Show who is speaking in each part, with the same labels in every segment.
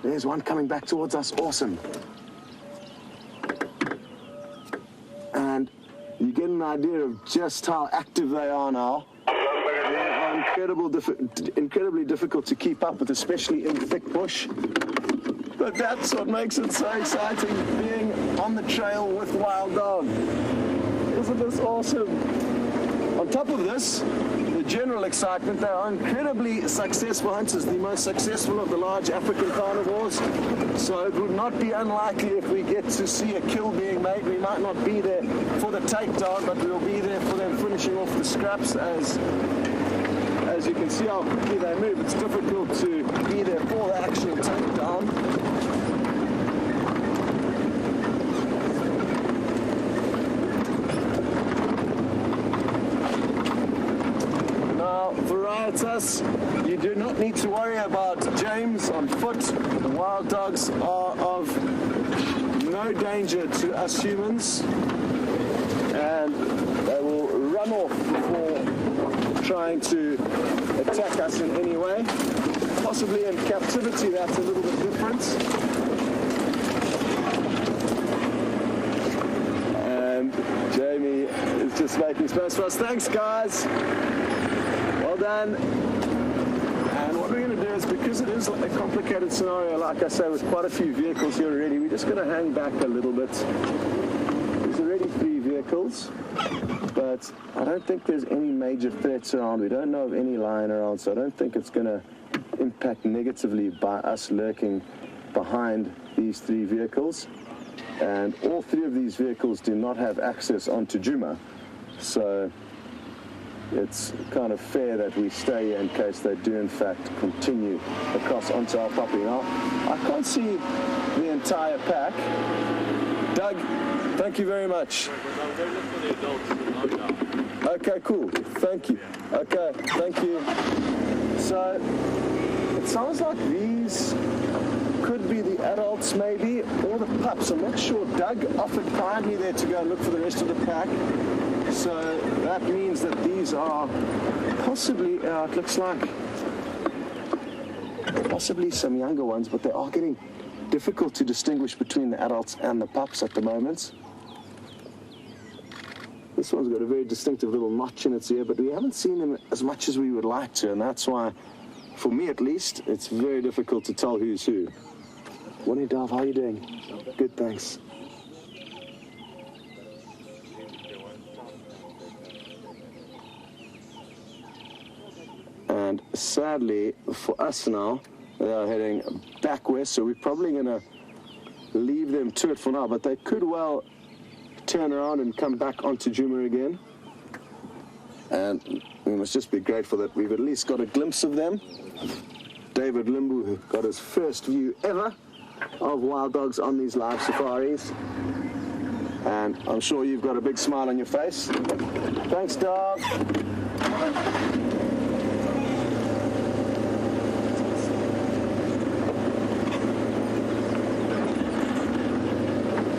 Speaker 1: There's one coming back towards us. Awesome. And you get an idea of just how active they are now. They are incredibly difficult to keep up with, especially in thick bush. But that's what makes it so exciting, being on the trail with wild dog. Isn't this awesome? On top of this, the general excitement, they are incredibly successful hunters, the most successful of the large African carnivores. So it would not be unlikely if we get to see a kill being made. We might not be there for the takedown, but we'll be there for them finishing off the scraps. As you can see how quickly they move, it's difficult to be there for the actual takedown. Varietas, you do not need to worry about James on foot. The wild dogs are of no danger to us humans, and they will run off before trying to attack us in any way. Possibly in captivity, that's a little bit different. And Jamie is just making space for us. Thanks, guys. Well done. And what we're going to do is, because it is a complicated scenario, like I say, with quite a few vehicles here already, we're just going to hang back a little bit. There's already 3 vehicles, but I don't think there's any major threats around. We don't know of any lying around, so I don't think it's going to impact negatively by us lurking behind these 3 vehicles. And all 3 of these vehicles do not have access onto Djuma, so it's kind of fair that we stay here in case they do in fact continue across onto our property. Now, I can't see the entire pack. Doug, thank you very much. Okay, cool. Thank you. Okay, thank you. So, it sounds like these could be the adults maybe, or the pups. I'm not sure. Doug offered kindly there to go and look for the rest of the pack. So that means that these are possibly, it looks like, possibly some younger ones, but they are getting difficult to distinguish between the adults and the pups at the moment. This one's got a very distinctive little notch in its ear, but we haven't seen them as much as we would like to, and that's why, for me at least, it's very difficult to tell who's who. Morning, Dov, how are you doing? Good, thanks. And sadly, for us now, they are heading back west, so we're probably going to leave them to it for now, but they could well turn around and come back onto Djuma again. And we must just be grateful that we've at least got a glimpse of them. David Limbu got his first view ever of wild dogs on these live safaris. And I'm sure you've got a big smile on your face. Thanks, dog.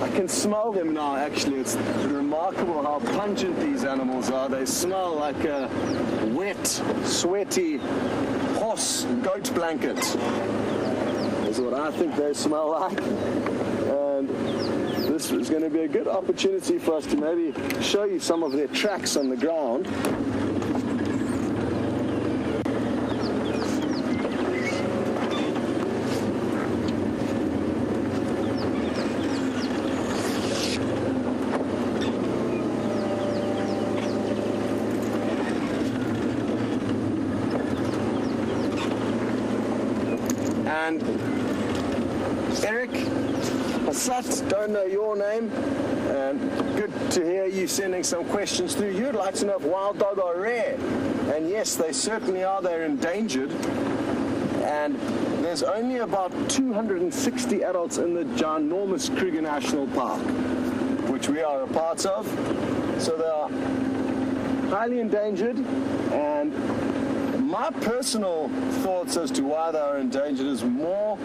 Speaker 1: I can smell them now, actually. It's remarkable how pungent these animals are. They smell like a wet, sweaty horse goat blanket. That's what I think they smell like. And this is going to be a good opportunity for us to maybe show you some of their tracks on the ground. And Eric, Asat, don't know your name, and good to hear you sending some questions through. You'd like to know if wild dog are rare, and yes, they certainly are. They're endangered, and there's only about 260 adults in the ginormous Kruger National Park, which we are a part of, so they are highly endangered. And my personal thoughts as to why they are endangered is more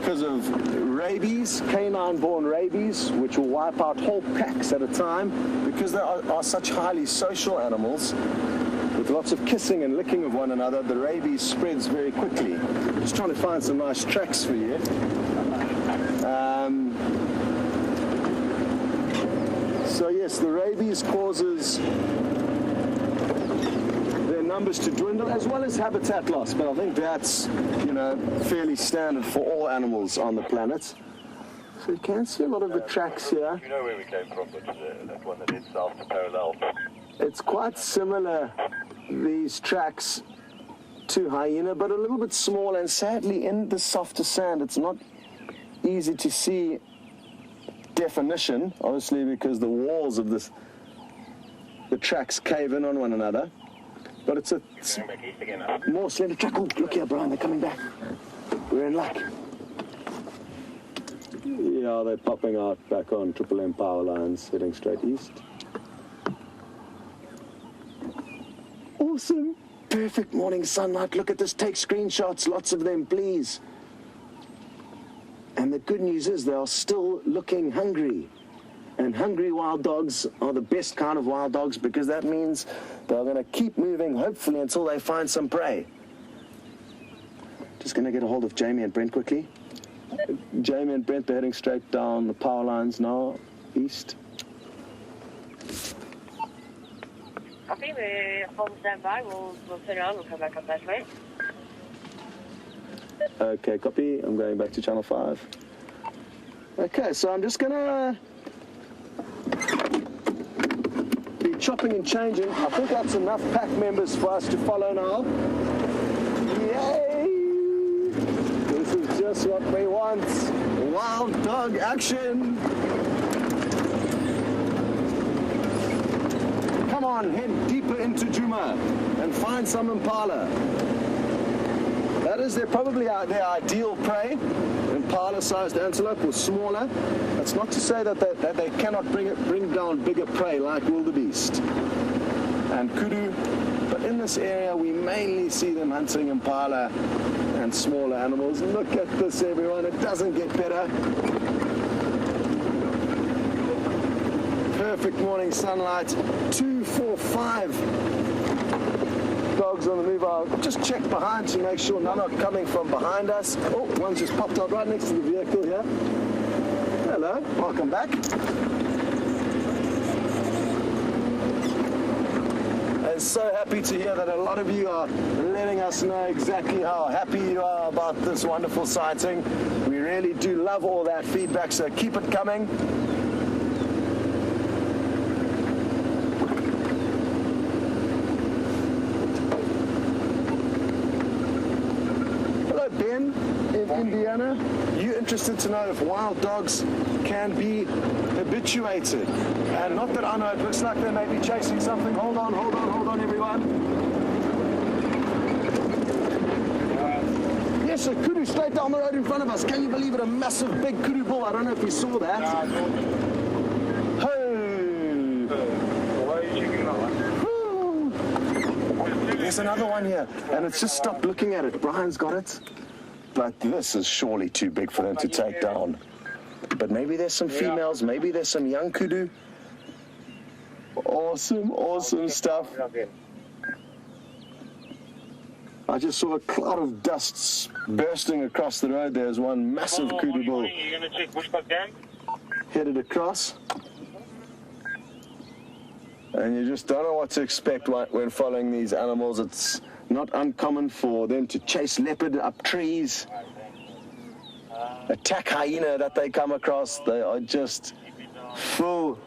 Speaker 1: because of rabies, canine-borne rabies, which will wipe out whole packs at a time. Because they are such highly social animals, with lots of kissing and licking of one another, the rabies spreads very quickly. Just trying to find some nice tracks for you. So yes, the rabies causes their numbers to dwindle, as well as habitat loss. But I think that's, you know, fairly standard for all animals on the planet. So you can see a lot of the tracks here.
Speaker 2: You know where we came from, but that one that heads south to Parallel.
Speaker 1: It's quite similar, these tracks, to hyena, but a little bit smaller, and sadly in the softer sand it's not easy to see definition, obviously, because the walls of the tracks cave in on one another. But it's a more slender track. Oh, look here, Bryan, they're coming back. We're in luck. Yeah, they're popping out back on Triple M power lines, heading straight east. Awesome. Perfect morning sunlight. Look at this. Take screenshots, lots of them, please. And the good news is they are still looking hungry. And hungry wild dogs are the best kind of wild dogs, because that means they're going to keep moving, hopefully, until they find some prey. Just going to get a hold of Jamie and Brent quickly. Jamie and Brent, they're heading straight down the power lines now, east.
Speaker 3: Copy, we're on standby. We'll turn around. We'll come back up that way.
Speaker 1: Okay, copy. I'm going back to channel 5. Okay, so I'm just gonna be chopping and changing. I think that's enough pack members for us to follow now. Yay! This is just what we want. Wild dog action! Come on, head deeper into Juma and find some impala. That is probably their ideal prey. Impala-sized antelope or smaller. That's not to say that they cannot bring down bigger prey like wildebeest and kudu. But in this area, we mainly see them hunting impala and smaller animals. Look at this, everyone. It doesn't get better. Perfect morning sunlight. 2, 4, 5 dogs on the move. I'll just check behind to make sure none are coming from behind us. Oh, one just popped out right next to the vehicle here. Hello, welcome back. I'm so happy to hear that a lot of you are letting us know exactly how happy you are about this wonderful sighting. We really do love all that feedback, so keep it coming. Ben in Indiana, you interested to know if wild dogs can be habituated? And not that I know, it looks like they may be chasing something. Hold on, everyone. Yes, a kudu straight down the road in front of us. Can you believe it? A massive big kudu bull. I don't know if you saw that. Hey!
Speaker 2: Why are you checking that one?
Speaker 1: There's another one here, and it's just stopped looking at it. Bryan's got it. But this is surely too big for them to take down. But maybe there's some females, maybe there's some young kudu. Awesome stuff. I just saw a cloud of dust bursting across the road. There's one massive kudu bull headed across. And you just don't know what to expect when following these animals. It's not uncommon for them to chase leopard up trees, attack hyena that they come across. They are just full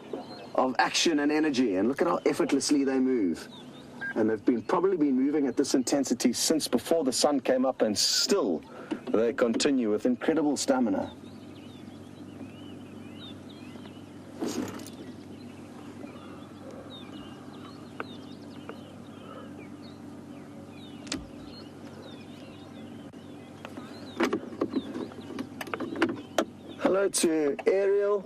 Speaker 1: of action and energy, and look at how effortlessly they move. And they've probably been moving at this intensity since before the sun came up, and still they continue with incredible stamina. Hello to Ariel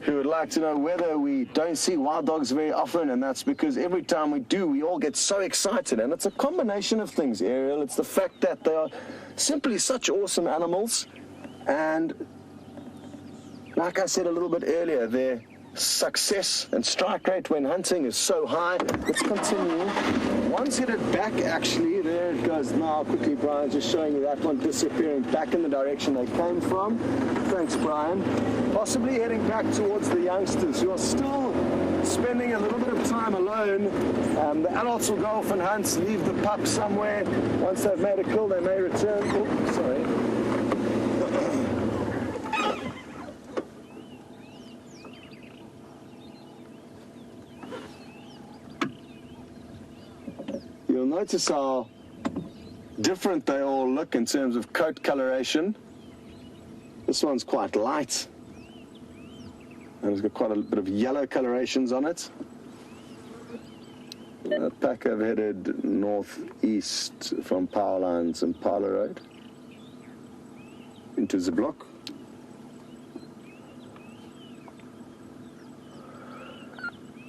Speaker 1: who would like to know whether we don't see wild dogs very often, and that's because every time we do, we all get so excited. And it's a combination of things, Ariel. It's the fact that they are simply such awesome animals, and like I said a little bit earlier, their success and strike rate when hunting is so high. Let's continue. Once headed back, actually, there it goes now. Quickly, Brian, just showing you that one disappearing back in the direction they came from. Thanks, Brian. Possibly heading back towards the youngsters who are still spending a little bit of time alone. The adults will go off and hunt, leave the pups somewhere. Once they've made a kill, they may return. Oh, sorry. You'll notice how different they all look in terms of coat coloration. This one's quite light, and it's got quite a bit of yellow colorations on it. That pack have headed northeast from power lines and Parlour Road into the block.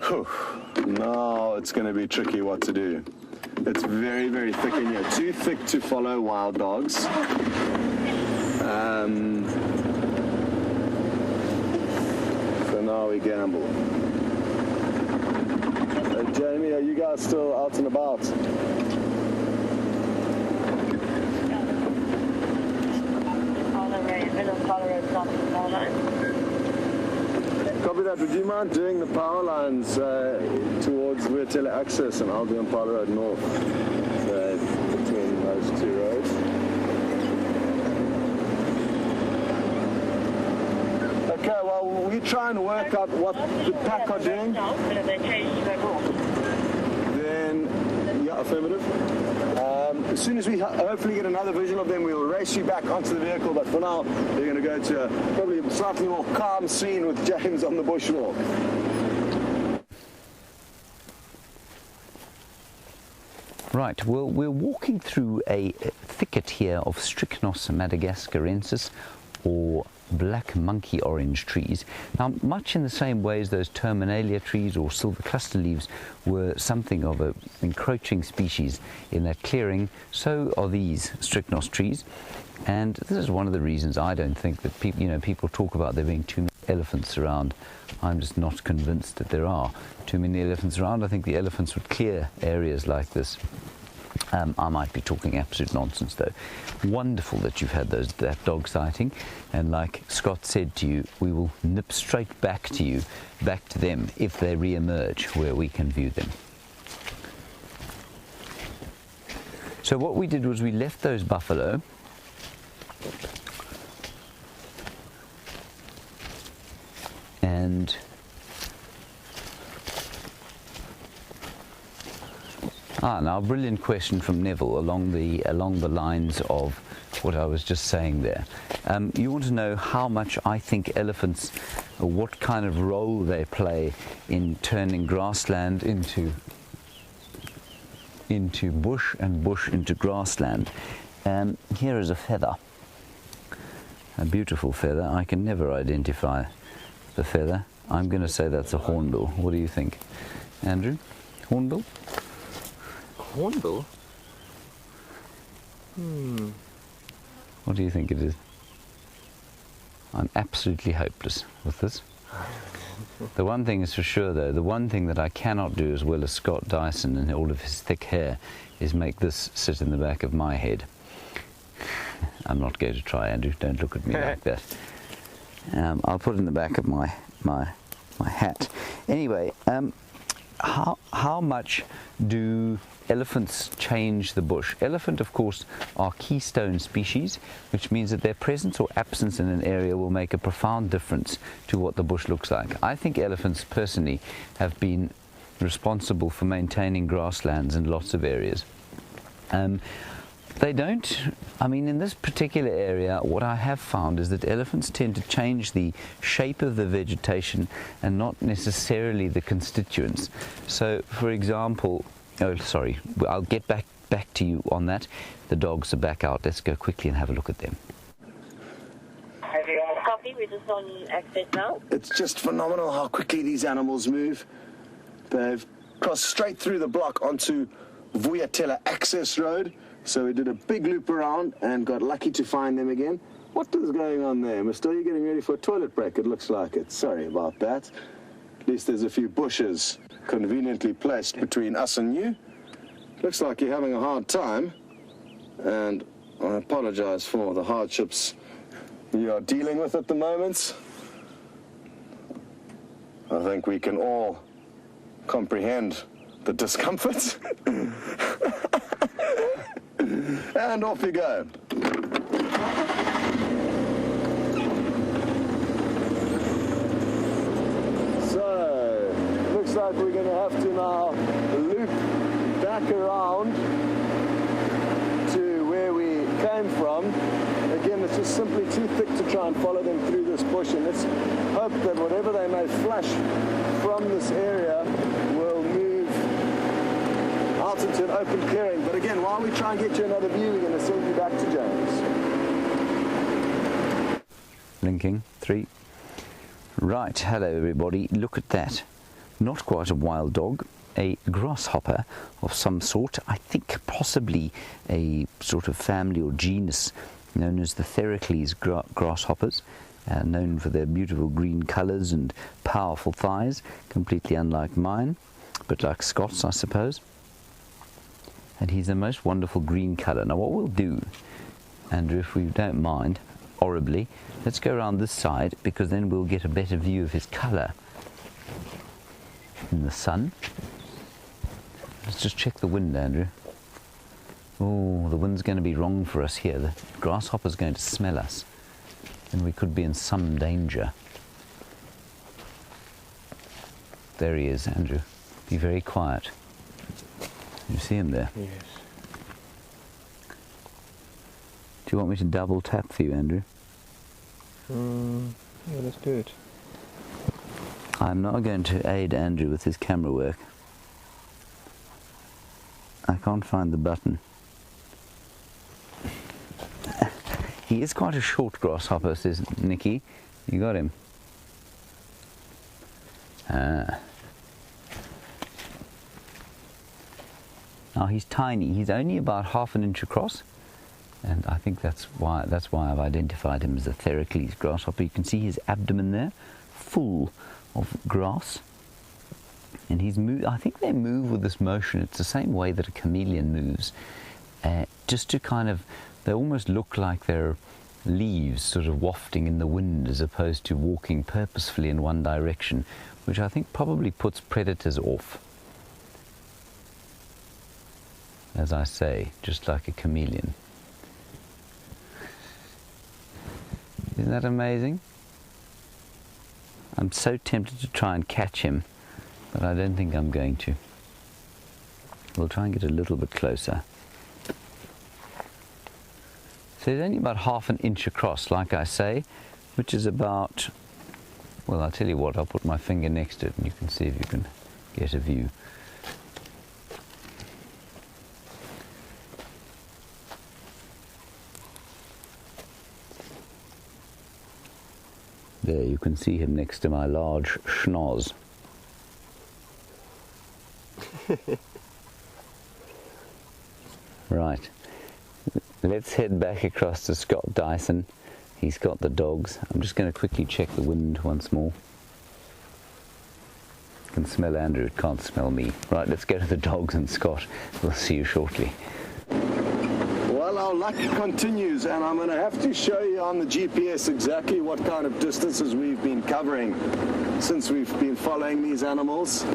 Speaker 1: Whew. Now it's going to be tricky what to do. It's very, very thick in here. Too thick to follow wild dogs. So now we gamble. Jamie, are you guys still out and about? Copy that. Would you mind doing the power lines towards where tele-access, and I'll be on Parlour Road North, between those two roads. Okay, well, we try and work out what the pack are doing. Then, yeah, affirmative. As soon as we hopefully get another vision of them, we'll race you back onto the vehicle. But for now, we're going to go to probably a slightly more calm scene with James on the bushwalk.
Speaker 4: Right, well, we're walking through a thicket here of Strychnos madagascarensis, or black monkey orange trees. Now, much in the same way as those terminalia trees or silver cluster leaves were something of an encroaching species in that clearing, so are these Strychnos trees. And this is one of the reasons I don't think that people talk about there being too many elephants around. I'm just not convinced that there are too many elephants around. I think the elephants would clear areas like this. I might be talking absolute nonsense, though. Wonderful that you've had that dog sighting, and like Scott said to you, we will nip straight back to them if they re-emerge where we can view them. So what we did was we left those buffalo and now a brilliant question from Neville along the lines of what I was just saying there. You want to know how much I think elephants, or what kind of role they play in turning grassland into bush and bush into grassland. Here is a feather, a beautiful feather. I can never identify the feather. I'm going to say that's a hornbill. What do you think, Andrew? Hornbill?
Speaker 5: Hornbill?
Speaker 4: What do you think it is? I'm absolutely hopeless with this. The one thing is for sure, though, the one thing that I cannot do as well as Scott Dyson and all of his thick hair is make this sit in the back of my head. I'm not going to try, Andrew. Don't look at me like that. I'll put it in the back of my hat. Anyway, how much do elephants change the bush? Elephant, of course, are keystone species, which means that their presence or absence in an area will make a profound difference to what the bush looks like. I think elephants, personally, have been responsible for maintaining grasslands in lots of areas. They don't, in this particular area, what I have found is that elephants tend to change the shape of the vegetation and not necessarily the constituents. So, for example, I'll get back to you on that. The dogs are back out. Let's go quickly and have a look at them.
Speaker 3: Copy. Jamie. We're just on access now.
Speaker 1: It's just phenomenal how quickly these animals move. They've crossed straight through the block onto Vuyatela Access Road. So we did a big loop around and got lucky to find them again. What is going on there? Mister, are you getting ready for a toilet break? It looks like it. Sorry about that. At least there's a few bushes conveniently placed between us and you. Looks like you're having a hard time. And I apologize for the hardships you are dealing with at the moment. I think we can all comprehend the discomfort. And off you go. So, looks like we're going to have to now loop back around to where we came from. Again, it's just simply too thick to try and follow them through this bush, and let's hope that whatever they may flash from this area will move out into an open clearing. But again, while we try and get you another view, we're going to send you back to James.
Speaker 4: Blinking, 3. Right, hello everybody, look at that. Not quite a wild dog, a grasshopper of some sort. I think possibly a sort of family or genus known as the Theracles grasshoppers, known for their beautiful green colours and powerful thighs, completely unlike mine, but like Scott's, I suppose. And he's the most wonderful green colour. Now what we'll do, Andrew, if we don't mind, horribly, let's go around this side, because then we'll get a better view of his colour in the sun. Let's just check the wind, Andrew. Oh, the wind's going to be wrong for us here. The grasshopper's going to smell us, and we could be in some danger. There he is, Andrew. Be very quiet. You see him there?
Speaker 5: Yes.
Speaker 4: Do you want me to double tap for you, Andrew?
Speaker 5: Yeah, let's do it.
Speaker 4: I'm not going to aid Andrew with his camera work. I can't find the button. He is quite a short grasshopper, says Nikki. You got him. Now he's tiny. He's only about ½ an inch across, and I think that's why I've identified him as a Theracles grasshopper. You can see his abdomen there, full of grass, and I think they move with this motion. It's the same way that a chameleon moves, just to kind of, they almost look like they're leaves sort of wafting in the wind as opposed to walking purposefully in one direction, which I think probably puts predators off. As I say, just like a chameleon. Isn't that amazing? I'm so tempted to try and catch him, but I don't think I'm going to. We'll try and get a little bit closer. So he's only about ½ an inch across, like I say, which is about, well, I'll tell you what, I'll put my finger next to it and you can see if you can get a view. There, you can see him next to my large schnoz. Right, let's head back across to Scott Dyson. He's got the dogs. I'm just going to quickly check the wind once more. I can smell Andrew, it can't smell me. Right, let's go to the dogs and Scott. We'll see you shortly.
Speaker 1: Well, our luck continues, and I'm going to have to show you on the GPS exactly what kind of distances we've been covering since we've been following these animals.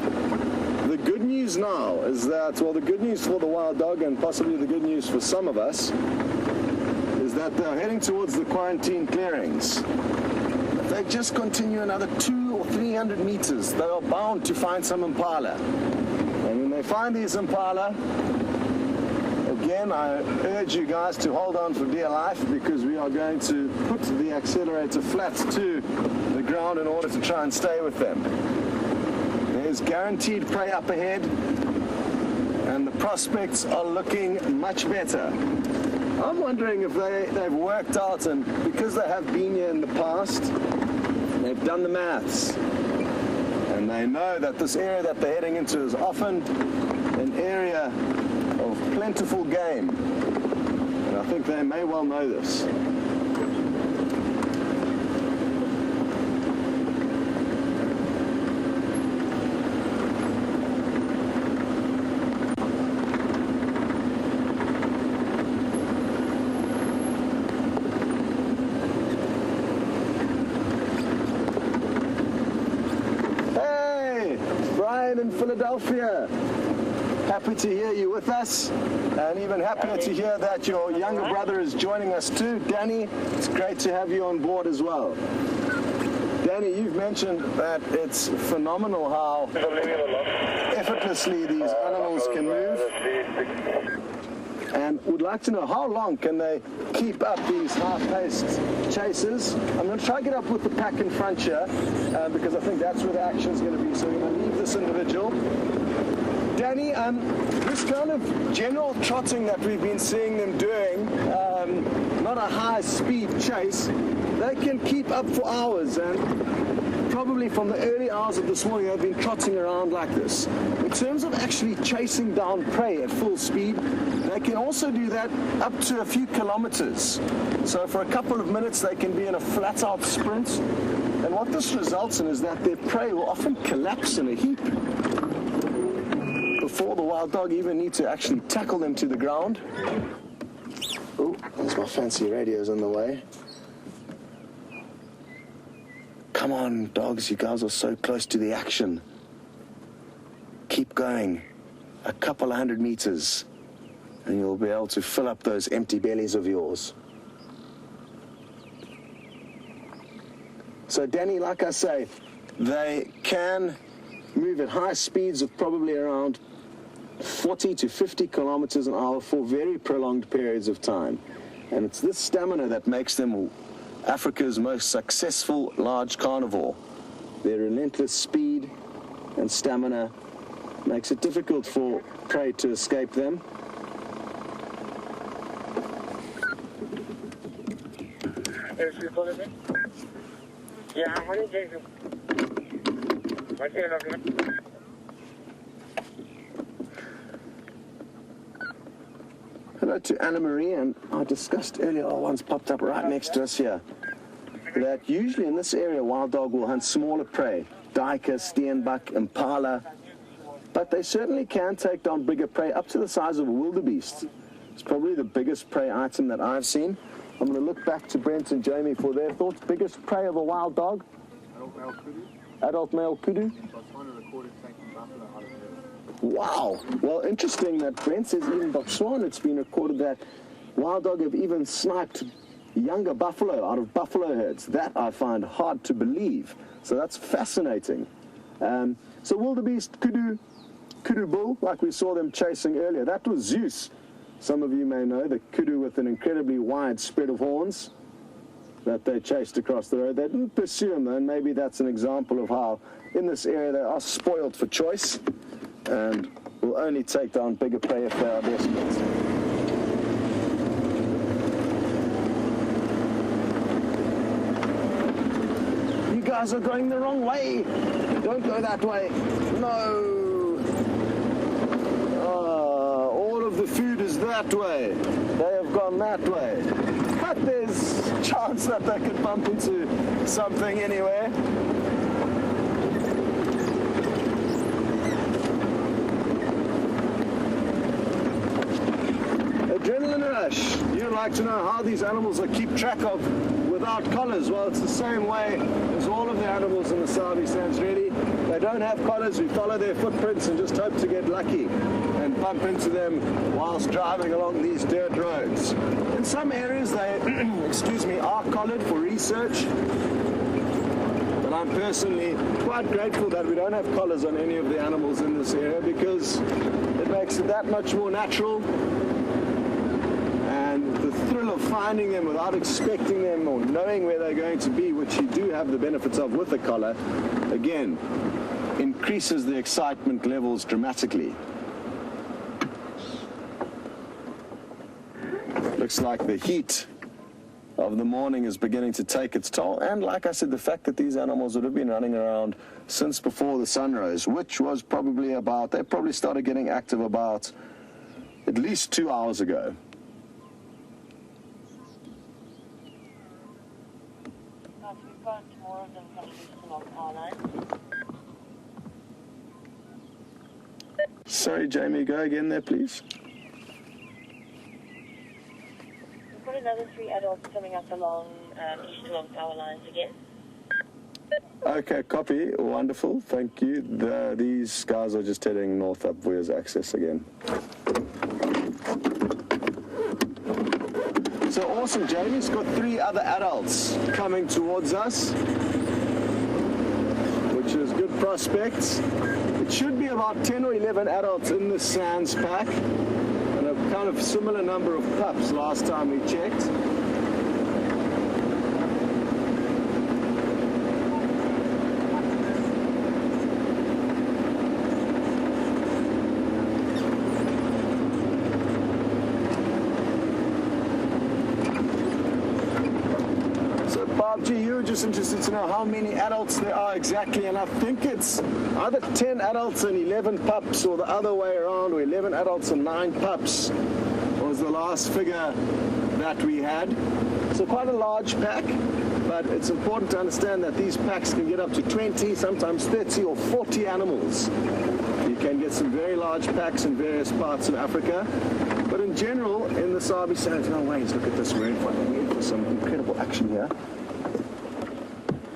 Speaker 1: The good news now is that, well, the good news for the wild dog, and possibly the good news for some of us, is that they're heading towards the quarantine clearings. If they just continue another 200 or 300 meters, they are bound to find some impala. And when they find these impala, again, I urge you guys to hold on for dear life, because we are going to put the accelerator flat to the ground in order to try and stay with them. There's guaranteed prey up ahead, and the prospects are looking much better. I'm wondering if they've worked out, and because they have been here in the past, they've done the maths. And they know that this area that they're heading into is often an area of plentiful game. And I think they may well know this. Bryan in Philadelphia. Happy to hear you with us, and even happier to hear that your younger brother is joining us too. Danny, it's great to have you on board as well. Danny, you've mentioned that it's phenomenal how effortlessly these animals can move, and would like to know how long can they keep up these high-paced chases. I'm going to try to get up with the pack in front here because I think that's where the action's going to be. So we're going to leave this individual. Danny, this kind of general trotting that we've been seeing them doing, not a high-speed chase, they can keep up for hours, and probably from the early hours of this morning they've been trotting around like this. In terms of actually chasing down prey at full speed, they can also do that up to a few kilometers. So for a couple of minutes they can be in a flat-out sprint, and what this results in is that their prey will often collapse in a heap before the wild dog even need to actually tackle them to the ground. Oh, there's my fancy radios on the way. Come on, dogs, you guys are so close to the action. Keep going. A couple of 100 meters, and you'll be able to fill up those empty bellies of yours. So, Danny, like I say, they can move at high speeds of probably around 40 to 50 kilometers an hour for very prolonged periods of time. And it's this stamina that makes them Africa's most successful large carnivore. Their relentless speed and stamina makes it difficult for prey to escape them. Hello to Anna Marie, and I discussed earlier, one's popped up right next to us here, that usually in this area wild dog will hunt smaller prey, duiker, steenbok, impala, but they certainly can take down bigger prey up to the size of a wildebeest. It's probably the biggest prey item that I've seen. I'm going to look back to Brent and Jamie for their thoughts. Biggest prey of a wild dog? Adult male kudu. Wow. Well, interesting that Brent says even in Botswana it's been recorded that wild dog have even sniped younger buffalo out of buffalo herds. That I find hard to believe. So that's fascinating. So wildebeest, kudu bull, like we saw them chasing earlier, that was Zeus. Some of you may know the kudu with an incredibly wide spread of horns that they chased across the road. They didn't pursue them, though, and maybe that's an example of how in this area they are spoiled for choice and will only take down bigger prey if they are desperate. You guys are going the wrong way. Don't go that way. No. All of the food is that way. They have gone that way. But there's a chance that they could bump into something anyway. Adrenaline rush. You'd like to know how these animals are keep track of without collars. Well, it's the same way as all of the animals in the Sabi Sands, really. They don't have collars. We follow their footprints and just hope to get lucky and bump into them whilst driving along these dirt roads. In some areas they, are collared for research. But I'm personally quite grateful that we don't have collars on any of the animals in this area because it makes it that much more natural. And the thrill of finding them without expecting them or knowing where they're going to be, which you do have the benefits of with a collar, again, increases the excitement levels dramatically. looks like the heat of the morning is beginning to take its toll. And like I said, the fact that these animals would have been running around since before the sun rose, which was probably about, they probably started getting active about at least 2 hours ago.
Speaker 3: We've got more of them coming along our line.
Speaker 1: Sorry, Jamie, go again there, please.
Speaker 3: We've got another 3 adults coming up along east along power lines again.
Speaker 1: Okay, copy. Wonderful. Thank you. These guys are just heading north up Weir's access again. So awesome, Jamie's got 3 other adults coming towards us, which is good prospects. It should be about 10 or 11 adults in the Sands pack, and a kind of similar number of pups last time we checked. You were just interested to know how many adults there are exactly, and I think it's either 10 adults and 11 pups, or the other way around, or 11 adults and 9 pups was the last figure that we had. So quite a large pack, but it's important to understand that these packs can get up to 20, sometimes 30 or 40 animals. You can get some very large packs in various parts of Africa, but in general, in the Sabi Sands, no ways, look at this, we're in for some incredible action here.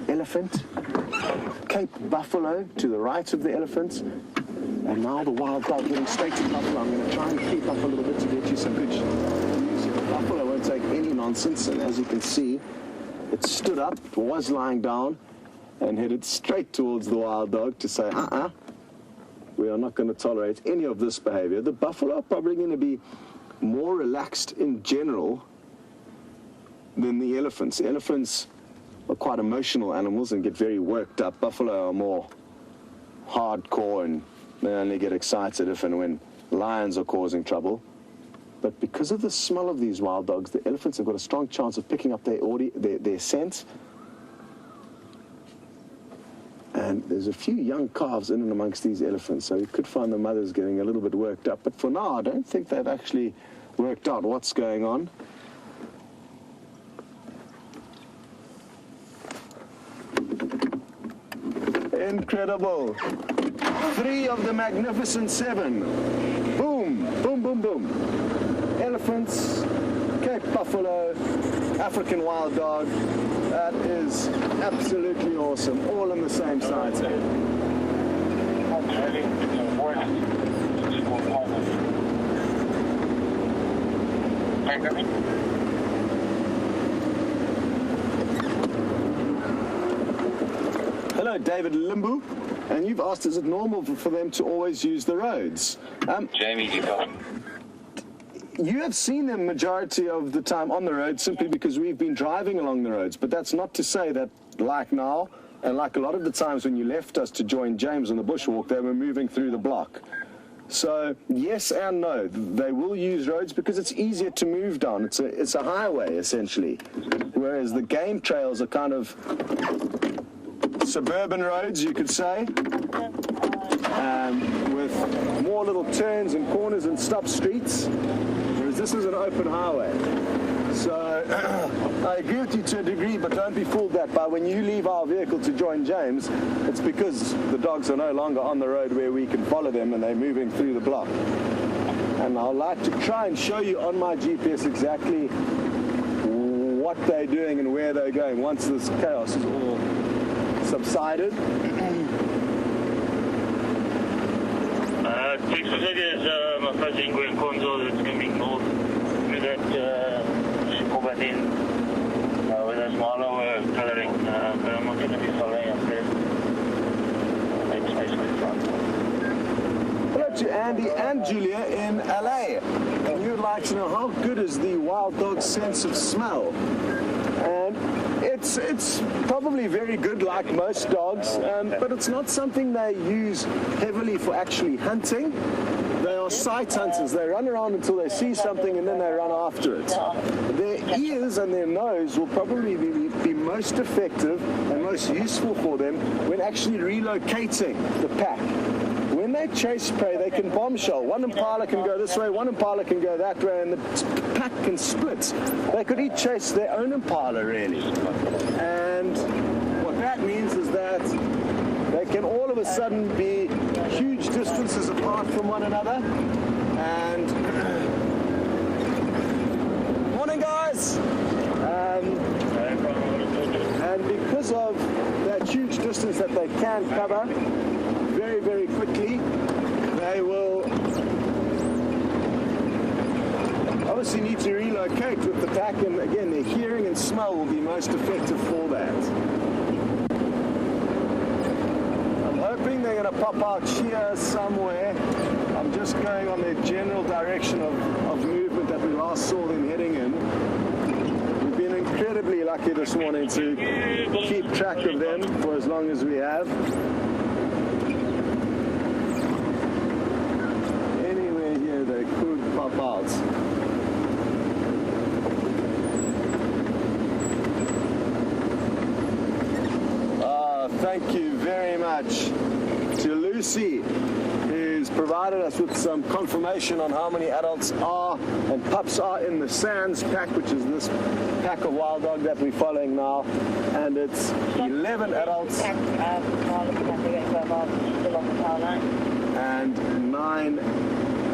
Speaker 1: Elephant, Cape buffalo to the right of the elephant, and now the wild dog heading straight to buffalo. I'm going to try and keep up a little bit to get you some good views here. The buffalo won't take any nonsense, and as you can see, it stood up, was lying down, and headed straight towards the wild dog to say, we are not going to tolerate any of this behavior. The buffalo are probably going to be more relaxed in general than the elephants. The elephants are quite emotional animals and get very worked up. Buffalo are more hardcore, and they only get excited if and when lions are causing trouble. But because of the smell of these wild dogs, the elephants have got a strong chance of picking up their scent. And there's a few young calves in and amongst these elephants, so you could find the mothers getting a little bit worked up. But for now, I don't think they've actually worked out what's going on. Incredible. 3 of the magnificent 7. Boom, boom, boom, boom. Elephants, Cape buffalo, African wild dog. That is absolutely awesome. All in the same side. Hello, David Limbu, and you've asked, is it normal for them to always use the roads?
Speaker 2: Jamie, you got
Speaker 1: You have seen them majority of the time on the road simply because we've been driving along the roads, but that's not to say that, like now, and like a lot of the times when you left us to join James on the bushwalk, they were moving through the block. So, yes and no. They will use roads because it's easier to move down. It's a highway, essentially. Whereas the game trails are kind of suburban roads, you could say, with more little turns and corners and stop streets, whereas this is an open highway. So I agree with you to a degree, but don't be fooled that by when you leave our vehicle to join James, it's because the dogs are no longer on the road where we can follow them and they're moving through the block. And I'd like to try and show you on my GPS exactly what they're doing and where they're going once this chaos is all subsided.
Speaker 2: my first Ingrid Conzo that's coming north through that Shikobatin with a smaller coloring, but I'm not going to be following up there. It's basically fun.
Speaker 1: Hello to Andy and Julia in LA. And you'd like to know how good is the wild dog's sense of smell? And it's probably very good, like most dogs, but it's not something they use heavily for actually hunting. They are sight hunters. They run around until they see something and then they run after it. Their ears and their nose will probably be most effective and most useful for them when actually relocating the pack. When they chase prey, they can bombshell. One impala can go this way, one impala can go that way, and the pack can split. They could each chase their own impala, really. And what that means is that they can all of a sudden be huge distances apart from one another. And morning, guys. And because of that huge distance that they can cover very, very quickly, they will obviously need to relocate with the pack, and again, their hearing and smell will be most effective for that. I'm hoping they're going to pop out here somewhere. I'm just going on their general direction of movement that we last saw them heading in. We've been incredibly lucky this morning to keep track of them for as long as we have. Anywhere here they could pop out. Thank you very much to Lucy, who's provided us with some confirmation on how many adults are and pups are in the Sands pack, which is this pack of wild dog that we're following now, and it's 11 adults and 9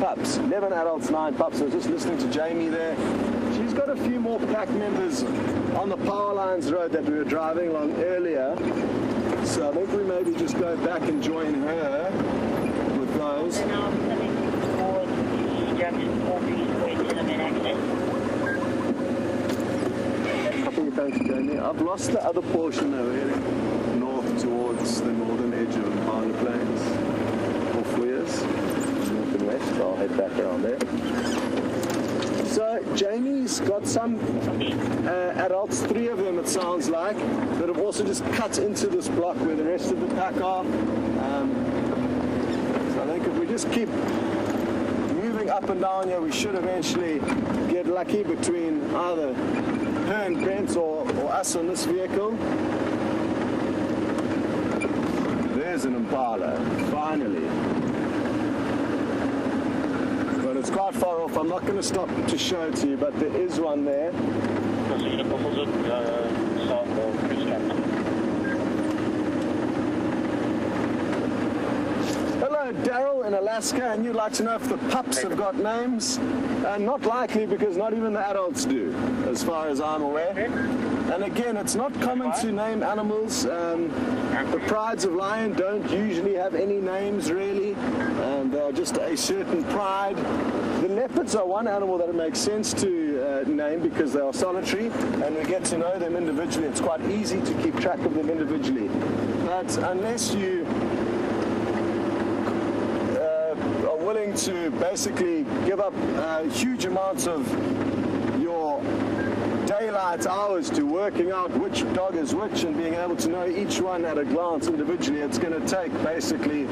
Speaker 1: pups. 11 adults, 9 pups. I was just listening to Jamie there. She's got a few more pack members on the Power Lines Road that we were driving along earlier. So I think we maybe just go back and join her with those. Copy, thanks, Jamie. I've lost the other portion over here, north towards the northern edge of the Impala Plains. Or Fleers, north and west. I'll head back around there. So Jamie's got some adults, 3 of them it sounds like, that have also just cut into this block where the rest of the pack are. So I think if we just keep moving up and down here, we should eventually get lucky between either her and Brent or us on this vehicle. There's an impala, finally. It's quite far off. I'm not going to stop to show it to you, but there is one there. Hello, Daryl in Alaska, and you'd like to know if the pups have got names? Not likely, because not even the adults do, as far as I'm aware. And again, it's not common to name animals. The prides of lion don't usually have any names, really. They are just a certain pride. The leopards are one animal that it makes sense to name because they are solitary, and we get to know them individually. It's quite easy to keep track of them individually. But unless you are willing to basically give up huge amounts of your daylight hours to working out which dog is which and being able to know each one at a glance individually, it's going to take basically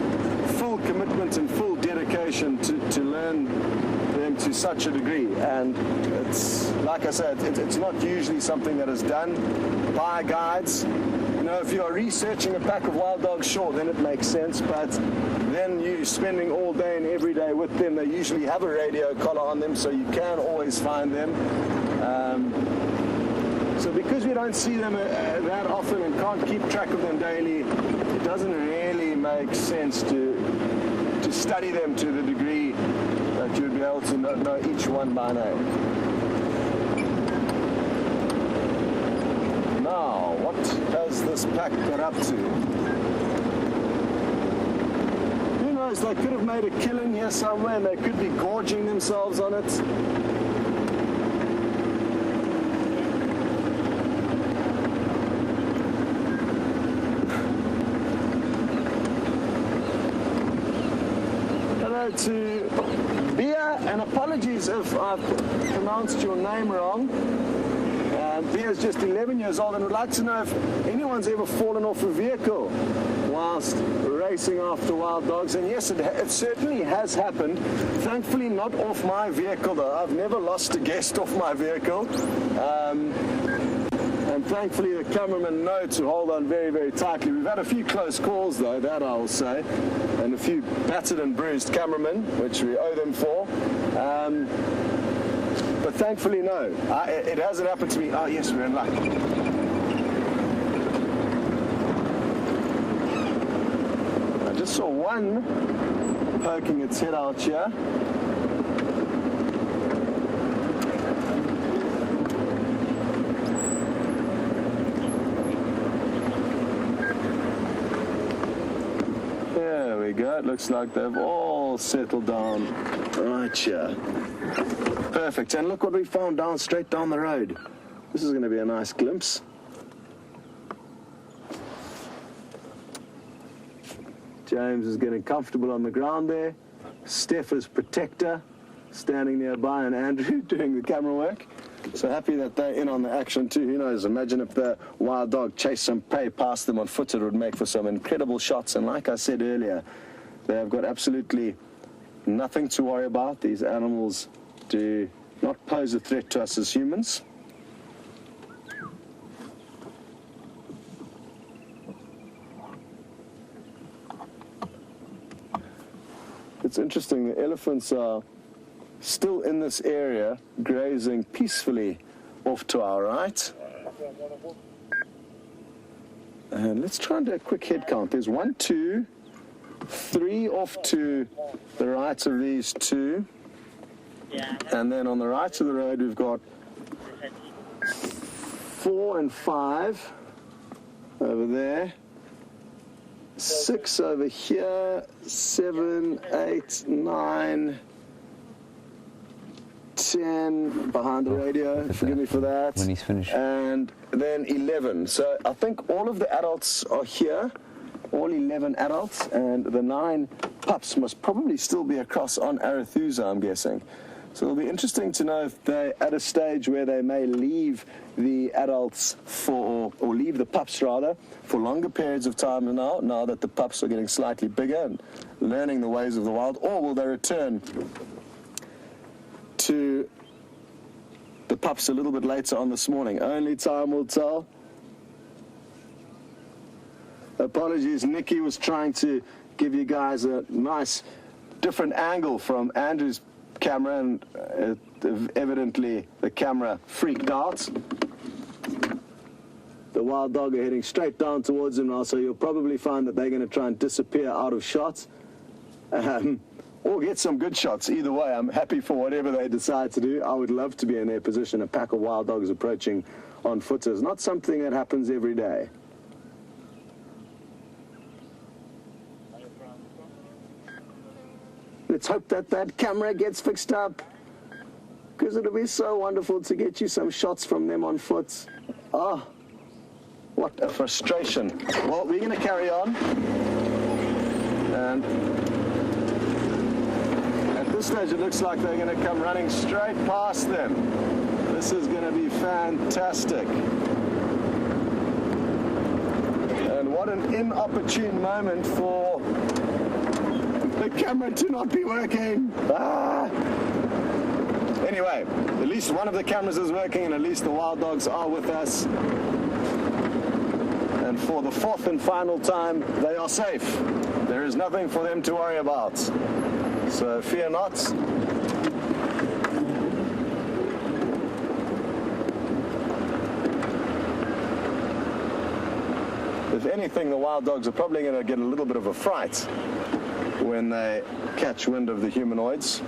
Speaker 1: full commitment and full dedication to learn them to such a degree. And it's, like I said, it's not usually something that is done by guides. You know, if you're researching a pack of wild dogs, sure, then it makes sense, but then you're spending all day and every day with them. They usually have a radio collar on them, so you can always find them. So because we don't see them that often and can't keep track of them daily, it doesn't really make sense to study them to the degree that you'd be able to know each one by name. Now, what has this pack got up to? Who knows, they could have made a killing here somewhere and they could be gorging themselves on it. To Bia, and apologies if I've pronounced your name wrong. Bia is just 11 years old and would like to know if anyone's ever fallen off a vehicle whilst racing after wild dogs. And yes, it certainly has happened. Thankfully not off my vehicle though. I've never lost a guest off my vehicle. And thankfully the cameramen know to hold on very, very tightly. We've had a few close calls though, that I will say, and a few battered and bruised cameramen, which we owe them for. But thankfully no, it hasn't happened to me. Oh yes, we're in luck. I just saw one poking its head out here. There we go. It looks like they've all settled down right here. Perfect. And look what we found straight down the road. This is going to be a nice glimpse. James is getting comfortable on the ground there. Steph is protector, standing nearby, and Andrew doing the camera work. So happy that they're in on the action too. Who knows, imagine if the wild dog chased some prey past them on foot, it would make for some incredible shots. And like I said earlier, they have got absolutely nothing to worry about. These animals do not pose a threat to us as humans. It's interesting, the elephants are still in this area, grazing peacefully off to our right. And let's try and do a quick head count. There's 1, 2, 3 off to the right of these two. And then on the right of the road, we've got 4 and 5 over there. 6 over here, 7, 8, 9, 10 behind the radio, forgive me for that.
Speaker 4: When he's finished.
Speaker 1: And then 11. So I think all of the adults are here, all 11 adults, and the 9 pups must probably still be across on Arethusa, I'm guessing. So it'll be interesting to know if they're at a stage where they may leave the adults or leave the pups rather, for longer periods of time now that the pups are getting slightly bigger and learning the ways of the wild, or will they return to the pups a little bit later on this morning? Only time will tell. Apologies, Nikki was trying to give you guys a nice different angle from Andrew's camera, and evidently the camera freaked out. The wild dog are heading straight down towards him now, so you'll probably find that they're going to try and disappear out of shot, or get some good shots. Either way, I'm happy for whatever they decide to do. I would love to be in their position. A pack of wild dogs approaching on foot is not something that happens every day. Let's hope that that camera gets fixed up, because it'll be so wonderful to get you some shots from them on foot. Oh, what a frustration. Well, we're going to carry on. And at this stage, it looks like they're going to come running straight past them. This is going to be fantastic. And what an inopportune moment for the camera to not be working. Anyway, at least one of the cameras is working, and at least the wild dogs are with us. And for the 4th and final time, they are safe. There is nothing for them to worry about. So fear not. If anything, the wild dogs are probably going to get a little bit of a fright when they catch wind of the humanoids.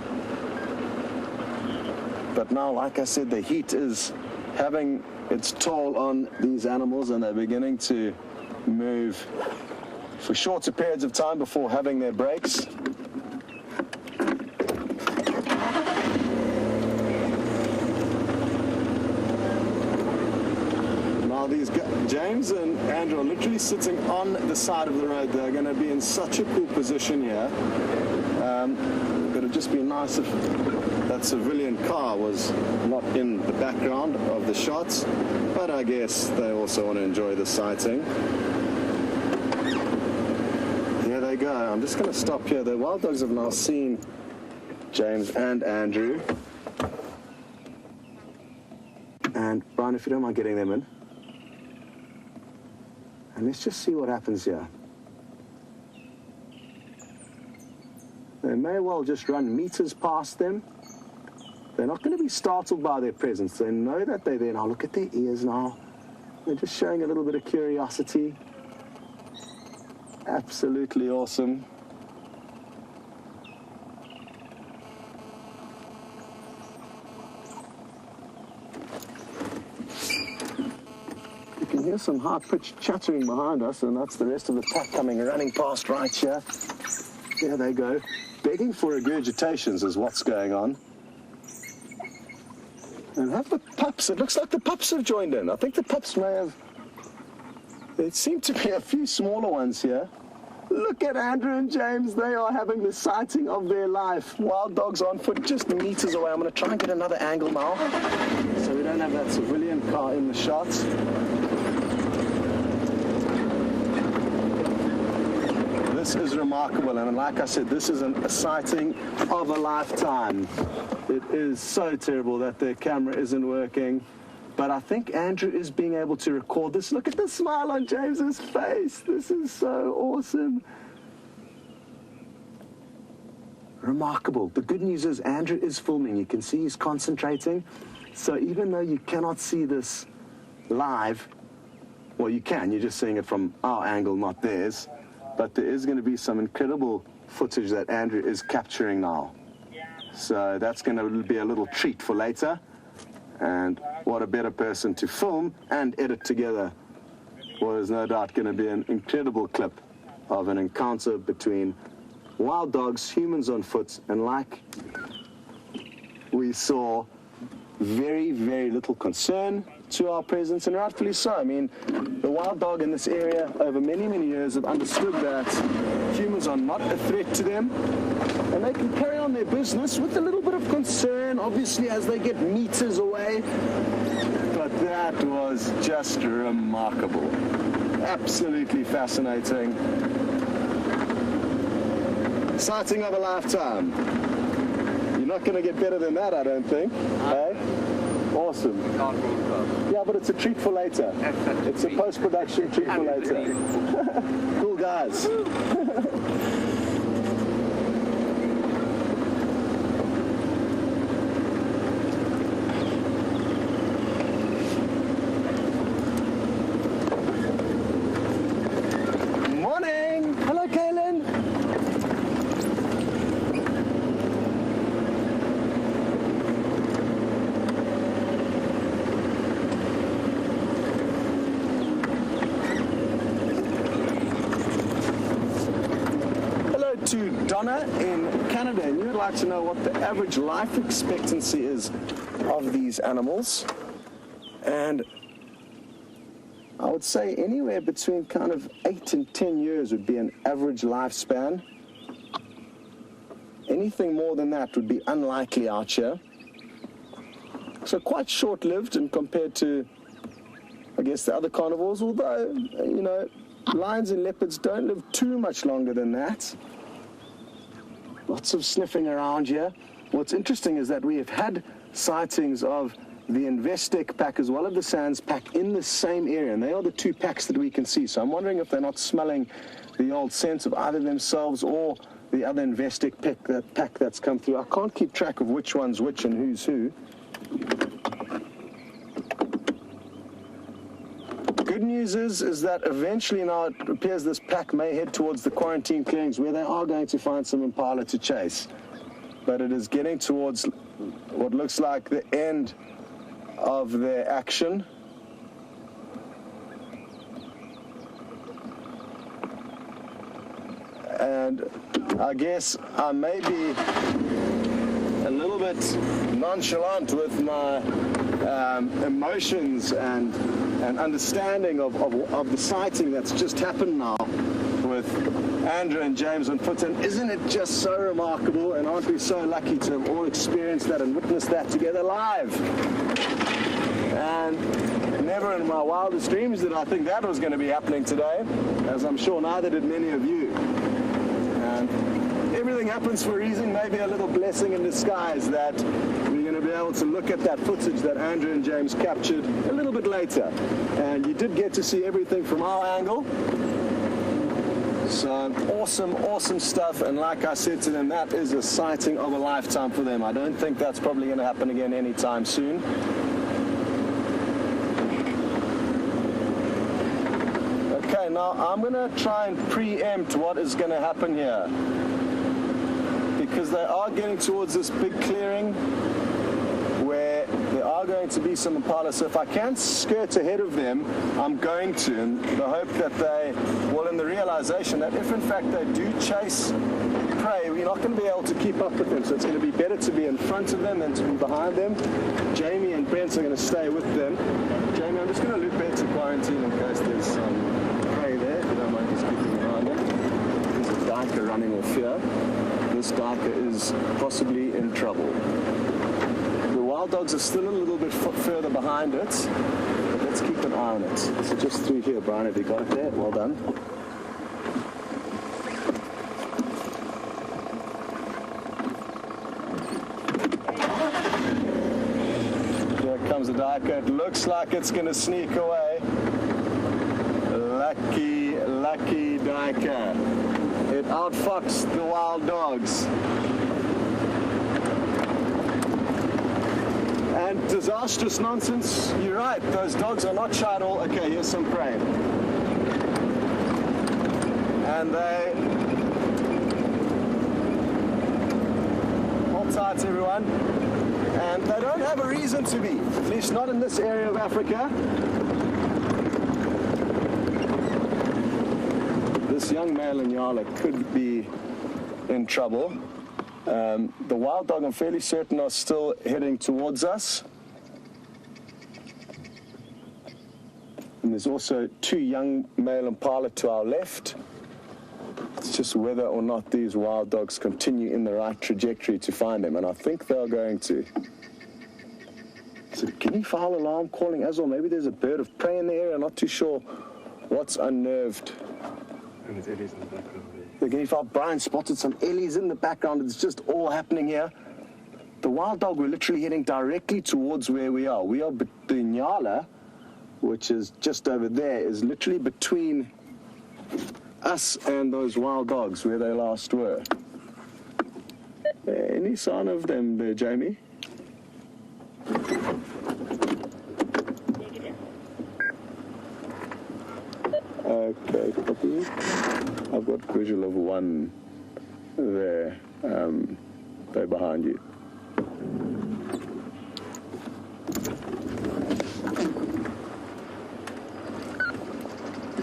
Speaker 1: But now, like I said, the heat is having its toll on these animals, and they're beginning to move for shorter periods of time before having their breaks. Now these James and Andrew are literally sitting on the side of the road. They're going to be in such a cool position here. But it'd just be nice if that that civilian car was not in the background of the shots, but I guess they also want to enjoy the sighting. Here they go. I'm just going to stop here. The wild dogs have now seen James and Andrew. And Bryan, if you don't mind getting them in. And let's just see what happens here. They may well just run meters past them. They're not going to be startled by their presence. They know that they're there now. Look at their ears now. They're just showing a little bit of curiosity. Absolutely awesome. You can hear some high-pitched chattering behind us, and that's the rest of the pack coming running past right here. There they go. Begging for regurgitations is what's going on. And have the pups, it looks like the pups have joined in. I think the pups may have, there seem to be a few smaller ones here. Look at Andrew and James, they are having the sighting of their life. Wild dogs on foot just meters away. I'm going to try and get another angle now, so we don't have that civilian car in the shots. This is remarkable, and like I said, this is a sighting of a lifetime. It is so terrible that their camera isn't working, but I think Andrew is being able to record this. Look at the smile on James's face. This is so awesome. Remarkable. The good news is Andrew is filming. You can see he's concentrating. So even though you cannot see this live, well, you can. You're just seeing it from our angle, not theirs. But there is going to be some incredible footage that Andrew is capturing now. So that's going to be a little treat for later. And what a better person to film and edit together. Well, there's no doubt going to be an incredible clip of an encounter between wild dogs, humans on foot, and like we saw, very, very little concern to our presence, and rightfully so. I mean, the wild dog in this area over many, many years have understood that humans are not a threat to them, and they can carry on their business with a little bit of concern, obviously, as they get meters away. But that was just remarkable. Absolutely fascinating. Sighting of a lifetime. You're not going to get better than that, I don't think. Hey? Awesome. Yeah, but it's a treat for later. It's a post-production treat for later. Cool guys. Morning. Hello, Kaylin. To Donna in Canada, and you would like to know what the average life expectancy is of these animals. And I would say anywhere between kind of 8 and 10 years would be an average lifespan. Anything more than that would be unlikely out here. So quite short-lived, and compared to, I guess, the other carnivores, although, you know, lions and leopards don't live too much longer than that. Lots of sniffing around here. What's interesting is that we have had sightings of the Investec pack as well as the Sands pack in the same area, and they are the two packs that we can see. So I'm wondering if they're not smelling the old scent of either themselves or the other Investec pack that's come through. I can't keep track of which one's which and who's who. Good news is that eventually now it appears this pack may head towards the quarantine clearings where they are going to find some impala to chase. But it is getting towards what looks like the end of their action. And I guess I may be a little bit nonchalant with my emotions and understanding of the sighting that's just happened now. with Andrew and James on foot, and isn't it just so remarkable, and aren't we so lucky to have all experienced that and witnessed that together live? And never in my wildest dreams did I think that was going to be happening today, as I'm sure neither did many of you. And everything happens for a reason, maybe a little blessing in disguise that we're going to be able to look at that footage that Andrew and James captured a little bit later. And you did get to see everything from our angle. So awesome, awesome stuff. And like I said to them, that is a sighting of a lifetime for them. I don't think that's probably going to happen again anytime soon. Okay, now I'm going to try and preempt what is going to happen here, because they are getting towards this big clearing where there are going to be some impala. So if I can skirt ahead of them, I'm going to, in the hope that they, well, in the realization that if in fact they do chase prey, we're not going to be able to keep up with them. So it's going to be better to be in front of them than to be behind them. Jamie and Brent are going to stay with them. Jamie, I'm just going to loop into quarantine in case there's some prey there, if you don't mind just keeping behind them. There's a duiker running off here. This duiker is possibly in trouble. The wild dogs are still a little bit further behind it, but let's keep an eye on it. So just through here, Bryan, have you got it there? Well done. Here comes the duiker. It looks like it's going to sneak away. Lucky, lucky duiker. It outfoxed the wild dogs. And disastrous nonsense, you're right, those dogs are not shy at all. Okay, here's some prey. And they... Hold tight, everyone. And they don't have a reason to be, at least not in this area of Africa. This young male Inyala could be in trouble. The wild dog, I'm fairly certain, are still heading towards us. And there's also two young male impala to our left. It's just whether or not these wild dogs continue in the right trajectory to find them, and I think they're going to. Is it guinea fowl alarm calling as well? Maybe there's a bird of prey in the area, I'm not too sure what's unnerved.
Speaker 6: And there's Ellies in the background there.
Speaker 1: The guinea fowl, Bryan spotted some Ellies in the background. It's just all happening here. The wild dog, we're literally heading directly towards where we are. We are, the Inyala, which is just over there, is literally between us and those wild dogs where they last were. Any sign of them there, Jamie? Okay, copy. I've got visual of one there. They're behind you.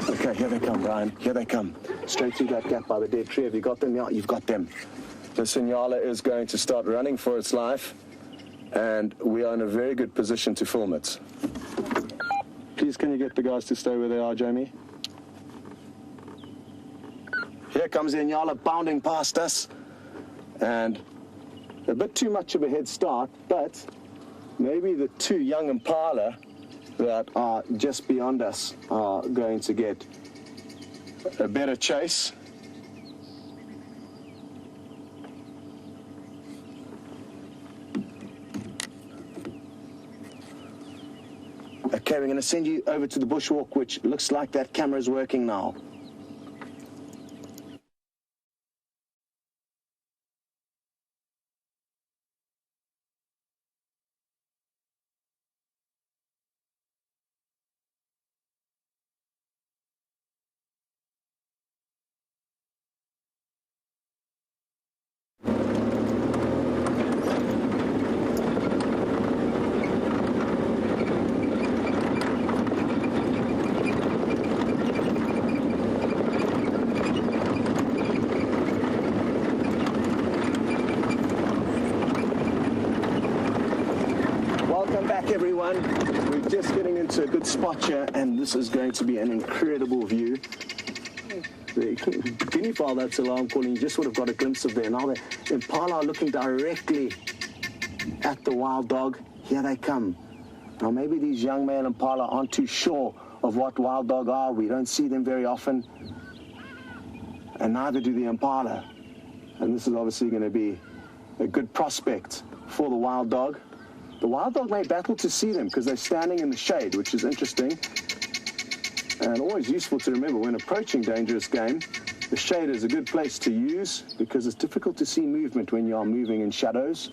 Speaker 1: Okay, here they come, Bryan. Here they come. Straight through that gap by the dead tree. Have you got them? Yeah, you've got them. The Inyala is going to start running for its life, and we are in a very good position to film it. Please, can you get the guys to stay where they are, Jamie? Here comes the Inyala bounding past us, and a bit too much of a head start, but maybe the two young impala that are just beyond us are going to get a better chase. Okay, we're going to send you over to the bushwalk, which looks like that camera is working now. Everyone, we're just getting into a good spot here, and this is going to be an incredible view. the guinea fowl that's alarm calling, you just would have got a glimpse of there. Now the impala are looking directly at the wild dog. Here they come. Now maybe these young male impala aren't too sure of what wild dog are. We don't see them very often, and neither do the impala. And this is obviously going to be a good prospect for the wild dog. The wild dog may battle to see them because they're standing in the shade, which is interesting and always useful to remember when approaching dangerous game. The shade is a good place to use because it's difficult to see movement when you are moving in shadows.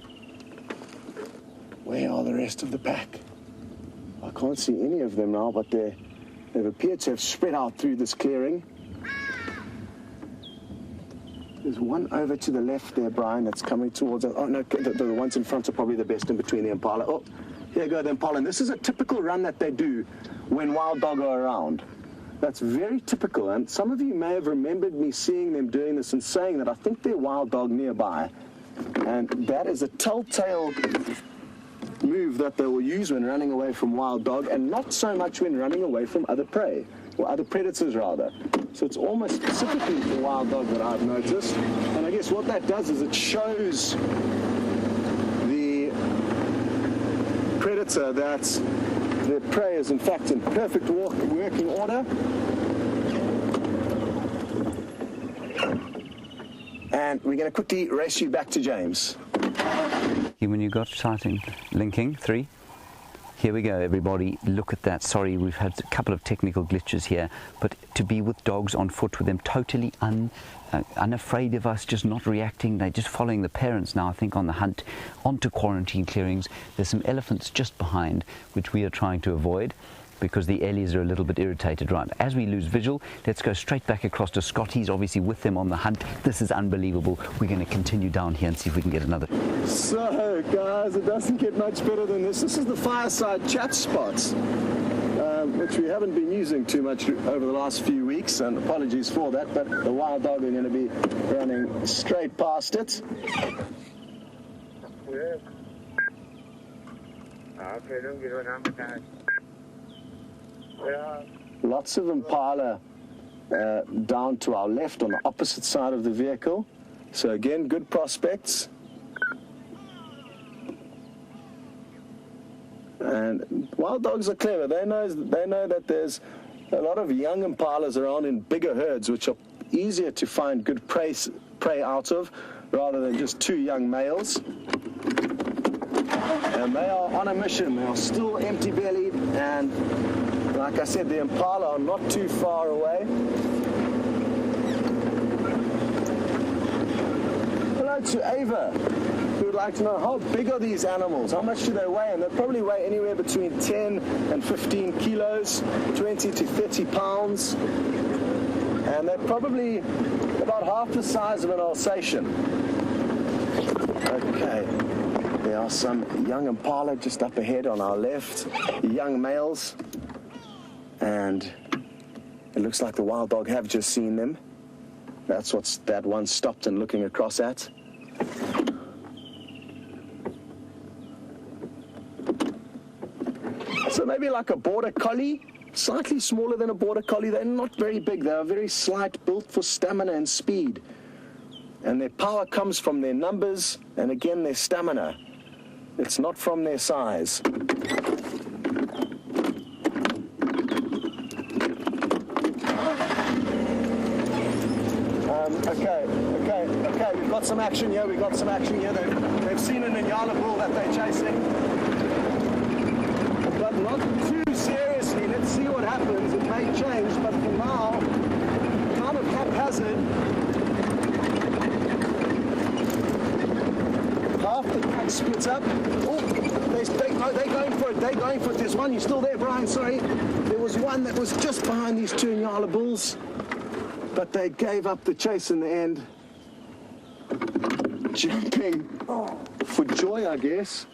Speaker 1: Where are the rest of the pack? I can't see any of them now, but they've appeared to have spread out through this clearing. There's one over to the left there, Brian, that's coming towards us. Oh, no, the ones in front are probably the best in between the impala. Oh, here go the impala. And this is a typical run that they do when wild dog are around. That's very typical, and some of you may have remembered me seeing them doing this and saying that I think they're wild dog nearby. And that is a telltale move that they will use when running away from wild dog, and not so much when running away from other prey, or other predators rather. So it's almost specifically for wild dog that I've noticed. And I guess what that does is it shows the predator that the prey is in fact in perfect working order. And we're going to quickly race you back to James.
Speaker 4: When you got starting, linking 3. Here we go, everybody. Look at that. Sorry, we've had a couple of technical glitches here, but to be with dogs on foot, with them totally unafraid of us, just not reacting. They're just following the parents now, I think, on the hunt onto quarantine clearings. There's some elephants just behind, which we are trying to avoid because the ellies are a little bit irritated. Right, as we lose visual, let's go straight back across to Scott. He's obviously with them on the hunt. This is unbelievable. We're going to continue down here and see if we can get another.
Speaker 1: So, guys, it doesn't get much better than this. This is the fireside chat spots, which we haven't been using too much over the last few weeks, and apologies for that, but the wild dog are going to be running straight past it. Lots of impala down to our left on the opposite side of the vehicle. So again, good prospects. And wild dogs are clever. They know that there's a lot of young impalas around in bigger herds, which are easier to find good prey out of, rather than just 2 young males. And they are on a mission. They are still empty-bellied, and like I said, the impala are not too far away. Hello to Ava, who would like to know how big are these animals? How much do they weigh? And they probably weigh anywhere between 10 and 15 kilos, 20 to 30 pounds. And they're probably about half the size of an Alsatian. Okay. There are some young impala just up ahead on our left, young males, and it looks like the wild dog have just seen them. That's what that one stopped and looking across at. So maybe like a border collie, slightly smaller than a border collie. They're not very big. They're very slight, built for stamina and speed. And their power comes from their numbers and again their stamina. It's not from their size. Okay, we've got some action here, They've seen an Inyala bull that they're chasing. But not too seriously. Let's see what happens. It may change, but for now, kind of haphazard. Half the pack splits up. Oh, they're going for it. They're going for it. There's one. You're still there, Brian. Sorry. There was one that was just behind these 2 Inyala bulls, but they gave up the chase in the end. Jumping for joy, I guess.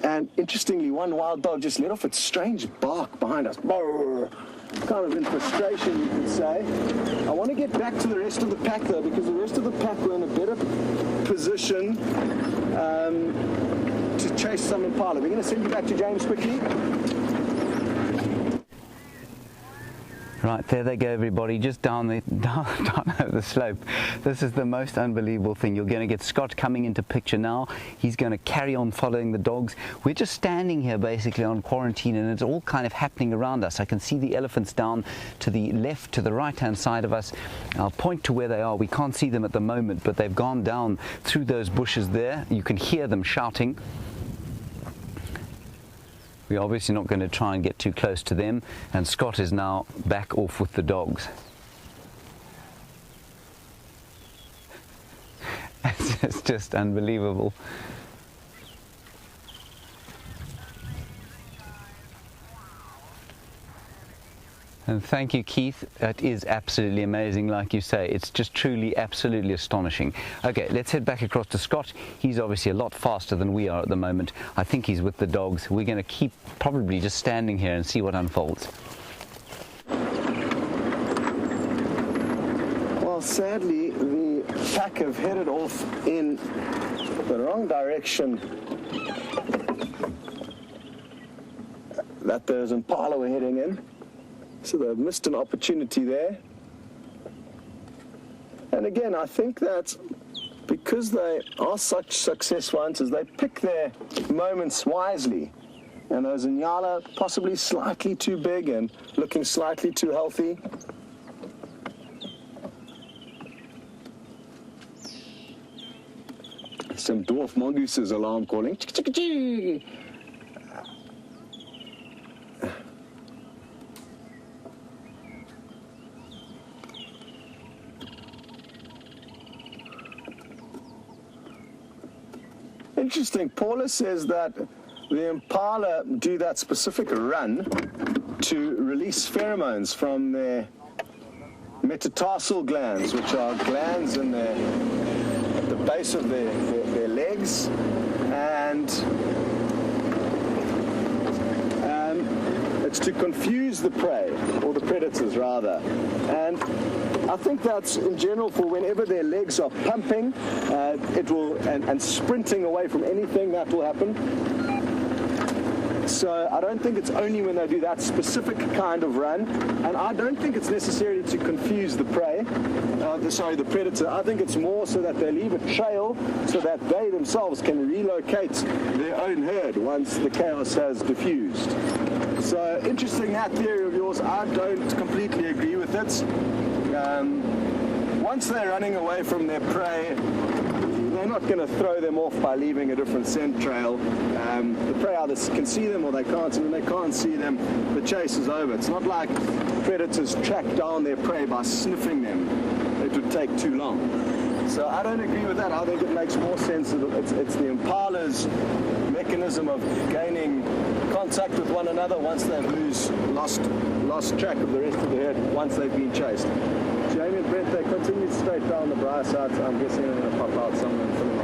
Speaker 1: And interestingly, one wild dog just let off its strange bark behind us. Kind of in frustration, you could say. I want to get back to the rest of the pack, though, because the rest of the pack were in a better position to chase some impala. We're going to send you back to James quickly.
Speaker 4: Right, there they go, everybody, just down over the slope. This is the most unbelievable thing. You're going to get Scott coming into picture now. He's going to carry on following the dogs. We're just standing here basically on quarantine, and it's all kind of happening around us. I can see the elephants down to the left, to the right-hand side of us. I'll point to where they are. We can't see them at the moment, but they've gone down through those bushes there. You can hear them shouting. We're obviously not going to try and get too close to them, and Scott is now back off with the dogs. It's just unbelievable. And thank you, Keith. That is absolutely amazing, like you say. It's just truly, absolutely astonishing. Okay, let's head back across to Scott. He's obviously a lot faster than we are at the moment. I think he's with the dogs. We're going to keep probably just standing here and see what unfolds.
Speaker 1: Well, sadly, the pack have headed off in the wrong direction that those impala were heading in. So they've missed an opportunity there. And again, I think that because they are such successful hunters, they pick their moments wisely. And those Inyala possibly slightly too big and looking slightly too healthy. Some dwarf mongooses alarm calling. Interesting. Paula says that the impala do that specific run to release pheromones from their metatarsal glands, which are glands in at the base of their legs, and it's to confuse the prey, or the predators rather. And I think that's in general for whenever their legs are pumping, it will, and sprinting away from anything, that will happen. So I don't think it's only when they do that specific kind of run, and I don't think it's necessarily to confuse the prey, the predator. I think it's more so that they leave a trail so that they themselves can relocate their own herd once the chaos has diffused. So interesting, that theory of yours. I don't completely agree with it. Once they're running away from their prey, they're not going to throw them off by leaving a different scent trail. The prey either can see them or they can't, and when they can't see them, the chase is over. It's not like predators track down their prey by sniffing them. It would take too long. So I don't agree with that. I think it makes more sense that it's the impala's mechanism of gaining contact with one another once they've lost track of the rest of the herd once they've been chased. Jamie and Brent, they continued straight down the Bryan side, so I'm guessing they're going to pop out somewhere in front of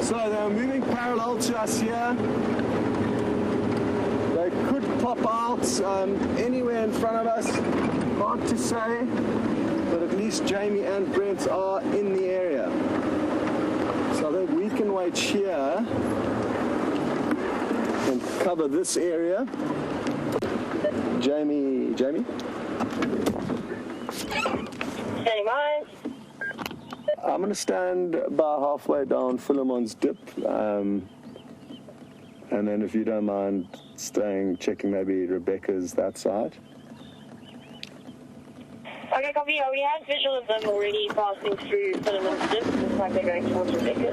Speaker 1: us. So they're moving parallel to us here. They could pop out anywhere in front of us. Hard to say, but at least Jamie and Brent are in the area. So I think we can wait here and cover this area. Jamie?
Speaker 3: Standing by.
Speaker 1: I'm going to stand about halfway down Philemon's dip, and then if you don't mind checking maybe Rebecca's that side.
Speaker 3: Okay, copy. We had visual of them already passing through Philemon's dip. Looks like they're going towards Rebecca.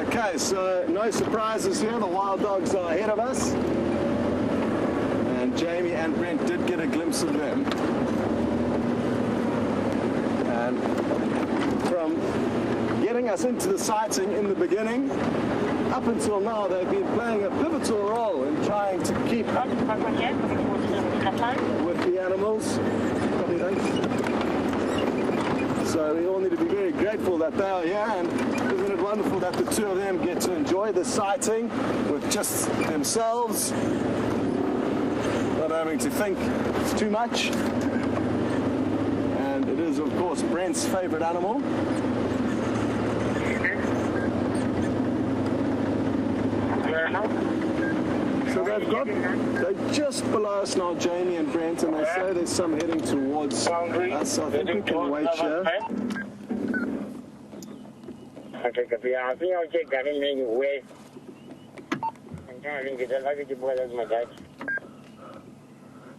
Speaker 1: Okay, so no surprises here. The wild dogs are ahead of us. And Jamie and Brent did get a glimpse of them. And from getting us into the sighting in the beginning, up until now, they've been playing a pivotal role in trying to keep up with the animals. So we all need to be very grateful that they are here, and isn't it wonderful that the two of them get to enjoy the sighting with just themselves, not having to think too much. And is, of course, Brent's favorite animal. So they're just below us now, Jamie and Brent, and they say there's some heading towards us. I think we can wait here.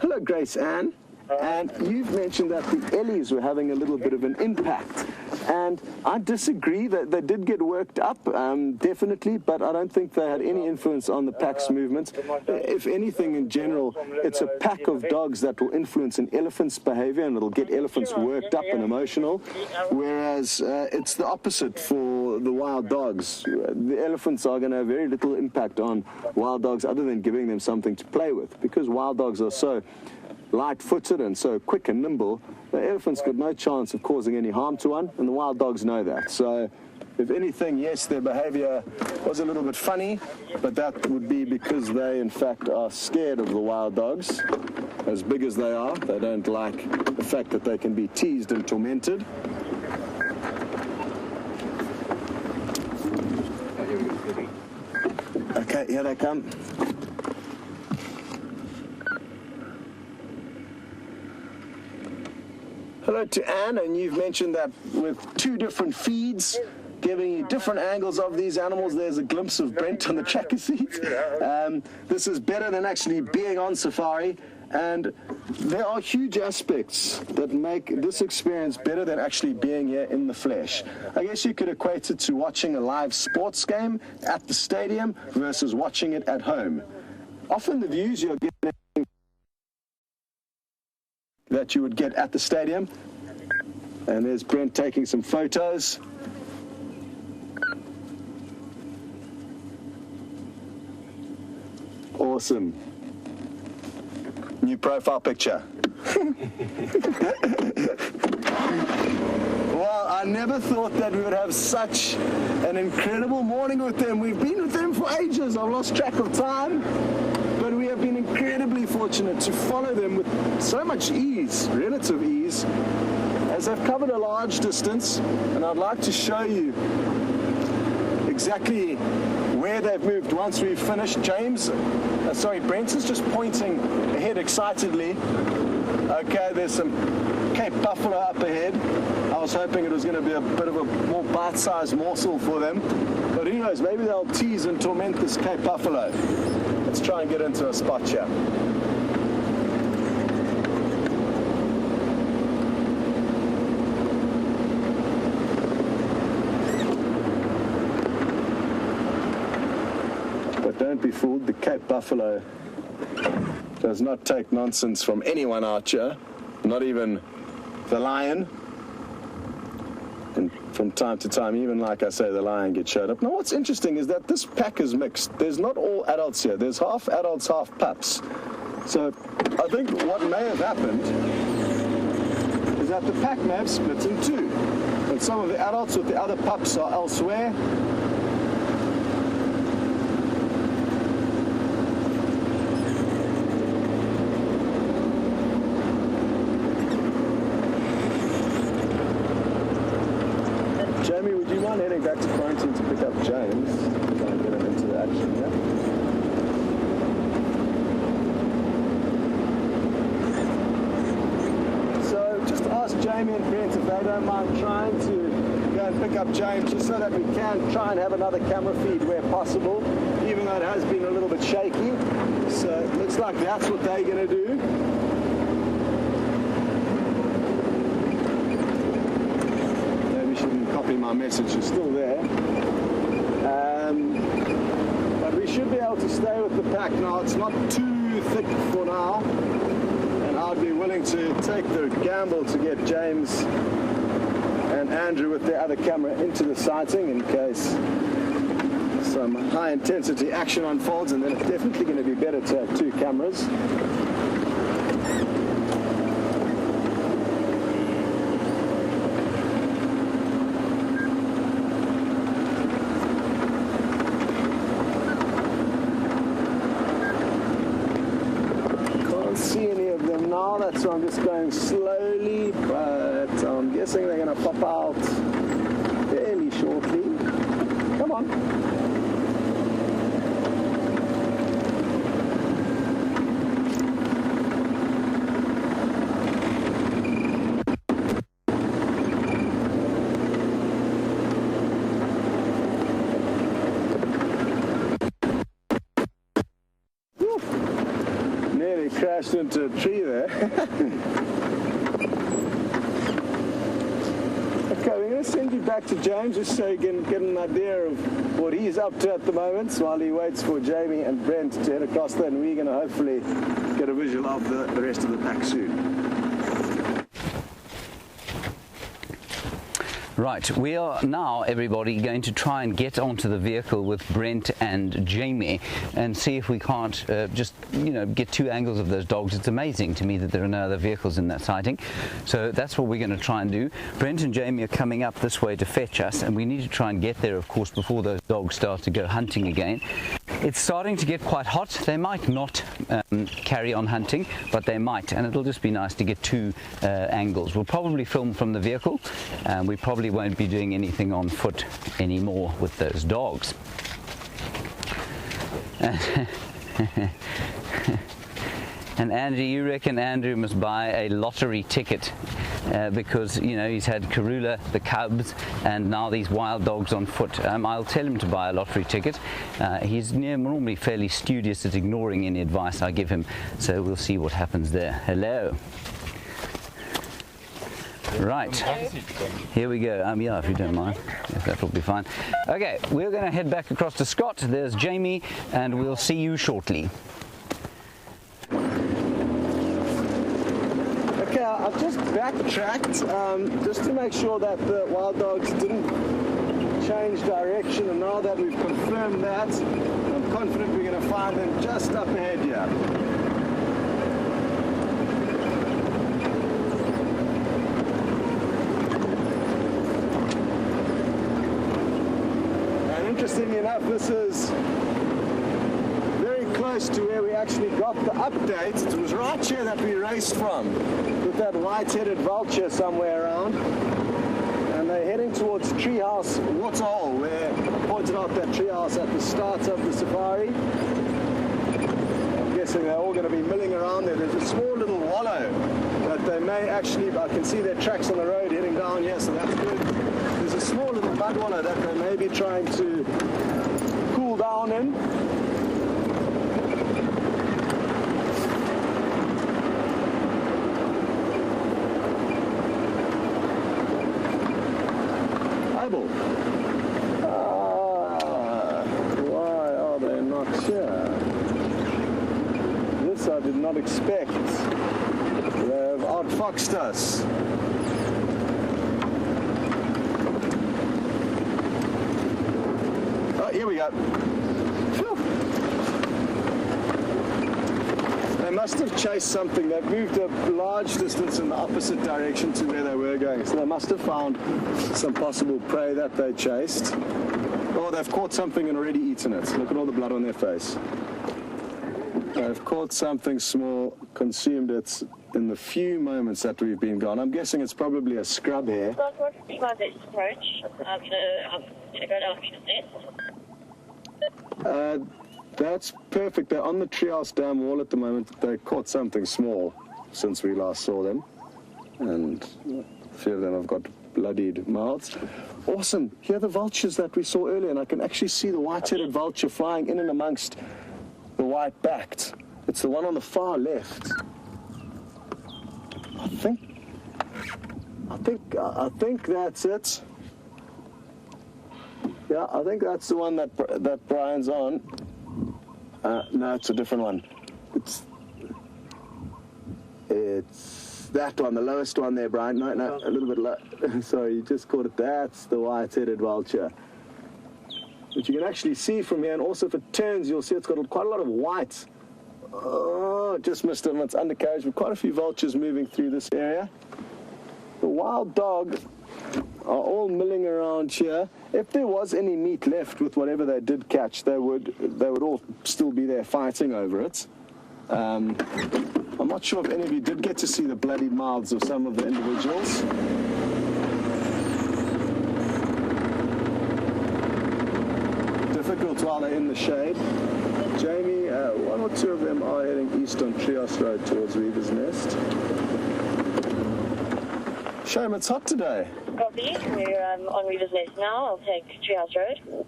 Speaker 1: Hello, Grace Ann. And you've mentioned that the Ellies were having a little bit of an impact. And I disagree that they did get worked up, definitely, but I don't think they had any influence on the pack's movements. If anything, in general, it's a pack of dogs that will influence an elephant's behavior and it'll get elephants worked up and emotional, whereas it's the opposite for the wild dogs. The elephants are going to have very little impact on wild dogs other than giving them something to play with, because wild dogs are so light-footed and so quick and nimble. The elephants got no chance of causing any harm to one, and the wild dogs know that. So, if anything, yes, their behavior was a little bit funny, but that would be because they, in fact, are scared of the wild dogs. As big as they are, they don't like the fact that they can be teased and tormented. Okay, here they come. Hello to Anne, and you've mentioned that with 2 different feeds, giving you different angles of these animals. There's a glimpse of Brent on the tracker seat. This is better than actually being on safari, and there are huge aspects that make this experience better than actually being here in the flesh. I guess you could equate it to watching a live sports game at the stadium versus watching it at home. Often the views you're getting that you would get at the stadium. And there's Brent taking some photos. Awesome. New profile picture. Well, I never thought that we would have such an incredible morning with them. We've been with them for ages. I've lost track of time. But we have been incredibly fortunate to follow them with so much ease, relative ease, as they've covered a large distance. And I'd like to show you exactly where they've moved once we've finished. Brent is just pointing ahead excitedly. Okay, there's some Cape Buffalo up ahead. I was hoping it was going to be a bit of a more bite-sized morsel for them. But who knows, maybe they'll tease and torment this Cape Buffalo. Let's try and get into a spot here. But don't be fooled, the Cape Buffalo does not take nonsense from anyone out here, not even the lion. And from time to time, even like I say, the lion gets showed up. Now, what's interesting is that this pack is mixed. There's not all adults here. There's half adults, half pups. So I think what may have happened is that the pack may have split in 2. And some of the adults with the other pups are elsewhere. Jamie, would you mind heading back to quarantine to pick up James? Try and get him into the action, yeah? So just ask Jamie and Brent if they don't mind trying to go and pick up James, just so that we can try and have another camera feed where possible, even though it has been a little bit shaky. So it looks like that's what they're going to do. My message is still there, but we should be able to stay with the pack now. It's not too thick for now, and I'd be willing to take the gamble to get James and Andrew with their other camera into the sighting in case some high intensity action unfolds, and then it's definitely going to be better to have 2 cameras. That's so I'm just going slowly, but I'm guessing they're going to pop out fairly shortly. Come on. Nearly crashed into a tree there. Okay, we're going to send you back to James just so you can get an idea of what he's up to at the moment while he waits for Jamie and Brent to head across there, and we're going to hopefully get a visual of the rest of the pack soon.
Speaker 4: Right, we are now, everybody, going to try and get onto the vehicle with Brent and Jamie and see if we can't just, get two angles of those dogs. It's amazing to me that there are no other vehicles in that sighting. So that's what we're going to try and do. Brent and Jamie are coming up this way to fetch us, and we need to try and get there, of course, before those dogs start to go hunting again. It's starting to get quite hot. They might not carry on hunting, but they might, and it'll just be nice to get two angles. We'll probably film from the vehicle, and we probably won't be doing anything on foot anymore with those dogs. And Andy, you reckon Andrew must buy a lottery ticket because, he's had Karula, the cubs, and now these wild dogs on foot. I'll tell him to buy a lottery ticket. He's normally fairly studious at ignoring any advice I give him, so we'll see what happens there. Hello. Right, here we go. Yeah, if you don't mind, if that will be fine. Okay, we're going to head back across to Scott. There's Jamie, and we'll see you shortly.
Speaker 1: Okay, I've just backtracked just to make sure that the wild dogs didn't change direction, and now that we've confirmed that, I'm confident we're going to find them just up ahead here. Interestingly enough, this is very close to where we actually got the update. It was right here that we raced from, with that white-headed vulture somewhere around. And they're heading towards Treehouse Waterhole, where I pointed out that treehouse at the start of the safari. I'm guessing they're all going to be milling around there. There's a small little wallow that they may actually, I can see their tracks on the road heading down here, so that's good. There's a small little mud wallow that they may be trying to cool down in. Eyeball. Why are they not here? This I did not expect. They have outfoxed us. Here we go. Phew. They must have chased something. They've moved a large distance in the opposite direction to where they were going. So they must have found some possible prey that they chased. Or they've caught something and already eaten it. Look at all the blood on their face. They've caught something small, consumed it in the few moments that we've been gone. I'm guessing it's probably a scrub hare. That's perfect. They're on the Treehouse Dam wall at the moment. They caught something small since we last saw them, and a few of them have got bloodied mouths. Awesome. Here are the vultures that we saw earlier, and I can actually see the white-headed vulture flying in and amongst the white-backed. It's the one on the far left. I think that's it. Yeah, I think that's the one that Bryan's on. No, it's a different one. It's that one, the lowest one there, Bryan. No, a little bit low. Sorry, you just caught it. That's the white-headed vulture. But you can actually see from here, and also if it turns, you'll see it's got quite a lot of white. Oh, just missed him. It's undercarriage with quite a few vultures moving through this area. The wild dog are all milling around here. If there was any meat left with whatever they did catch, they would all still be there fighting over it. On I'm not sure if any of you did get to see the bloody mouths of some of the individuals. Difficult while they're in the shade. Jamie, one or two of them are heading east on Trios Road towards Weaver's Nest. Shame it's hot today.
Speaker 3: Copy. We're on Weaver's Nest now. I'll take Treehouse Road.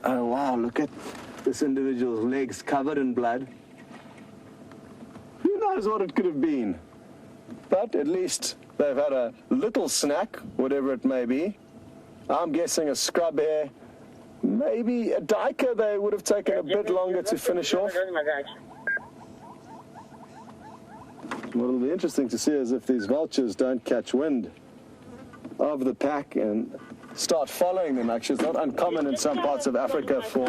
Speaker 1: Oh wow, look at this individual's legs covered in blood. Who knows what it could have been? But at least they've had a little snack, whatever it may be. I'm guessing a scrub hare, maybe a diker they would have taken a bit longer to finish off. What'll be interesting to see is if these vultures don't catch wind of the pack and start following them. Actually, it's not uncommon in some parts of Africa for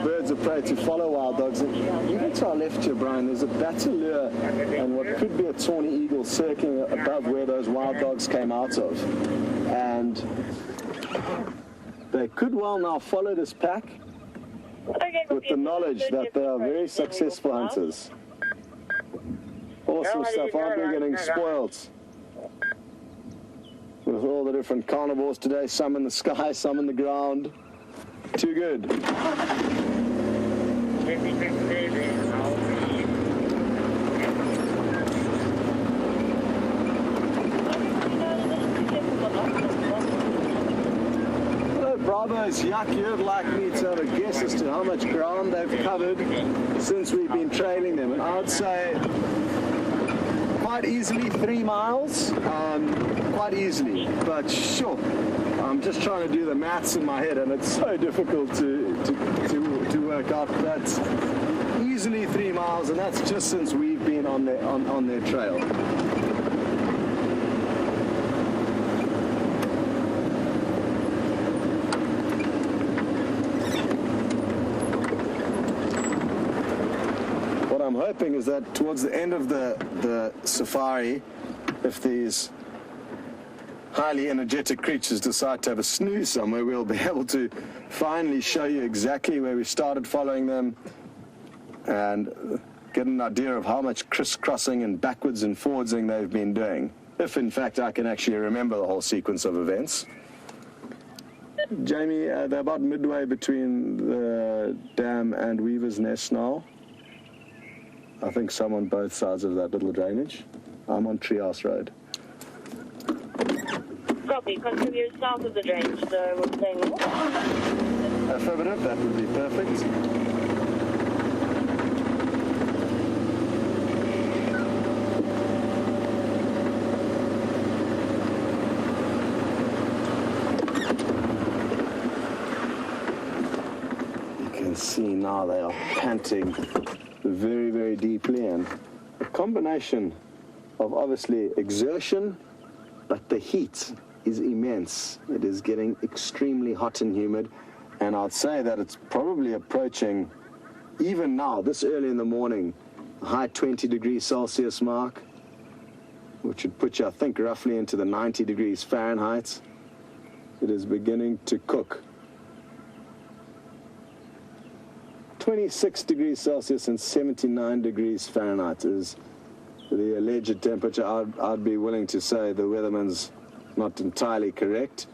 Speaker 1: birds of prey to follow wild dogs. And even to our left here, Brian, there's a bataleur and what could be a tawny eagle circling above where those wild dogs came out of. And they could well now follow this pack with the knowledge that they are very successful hunters. Awesome stuff. Aren't we getting spoiled with all the different carnivores today? Some in the sky, some in the ground. Too good. Bravo's yuck, you'd like me to have a guess as to how much ground they've covered since we've been trailing them. And I'd say quite easily 3 miles, quite easily, but sure. I'm just trying to do the maths in my head and it's so difficult to work out. That's easily 3 miles and that's just since we've been on their trail. I'm hoping is that towards the end of the safari, if these highly energetic creatures decide to have a snooze somewhere, we'll be able to finally show you exactly where we started following them and get an idea of how much crisscrossing and backwards and forwardsing they've been doing, if in fact I can actually remember the whole sequence of events. Jamie, they're about midway between the dam and Weaver's Nest now. I think some on both sides of that little drainage. I'm on Treehouse Road.
Speaker 3: Copy. Continue south of the drainage, so we'll stay north.
Speaker 1: Affirmative, that would be perfect. You can see now they are panting very, very deeply, and a combination of obviously exertion, but the heat is immense. It is getting extremely hot and humid, and I'd say that it's probably approaching, even now, this early in the morning, a high 20 degrees Celsius mark, which would put you, I think, roughly into the 90 degrees Fahrenheit. It is beginning to cook. 26 degrees Celsius and 79 degrees Fahrenheit is the alleged temperature. I'd be willing to say the weatherman's not entirely correct,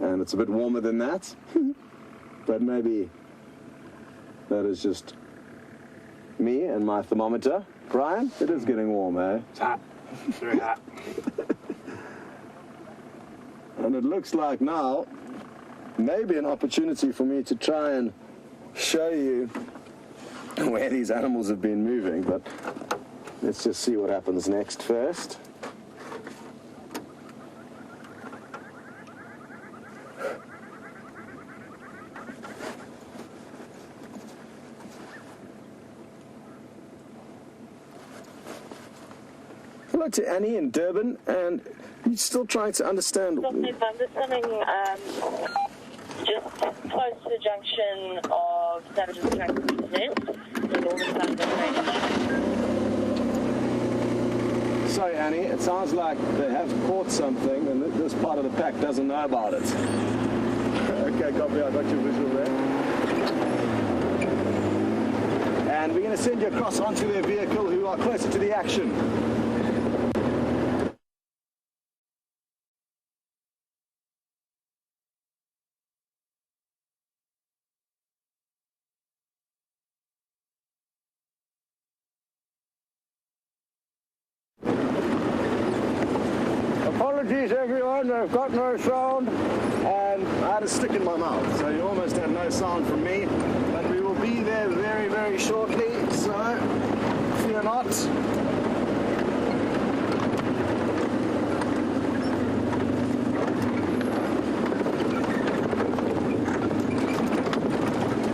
Speaker 1: and it's a bit warmer than that. But maybe that is just me and my thermometer. Brian, it is getting warm, eh?
Speaker 6: It's hot. Very hot.
Speaker 1: And it looks like now maybe an opportunity for me to try and show you where these animals have been moving, but let's just see what happens next first. Hello to Annie in Durban, and you're still trying to understand.
Speaker 3: I'm just coming just close to the junction of Savage's Track and Weaver's Nest, the northern side of the drainage.
Speaker 1: Sorry, Annie, it sounds like they have caught something and this part of the pack doesn't know about it. Okay, copy, I got your visual there. And we're going to send you across onto their vehicle who are closer to the action. Apologies everyone, I've got no sound and I had a stick in my mouth, so you almost had no sound from me, but we will be there very, very shortly, so fear not.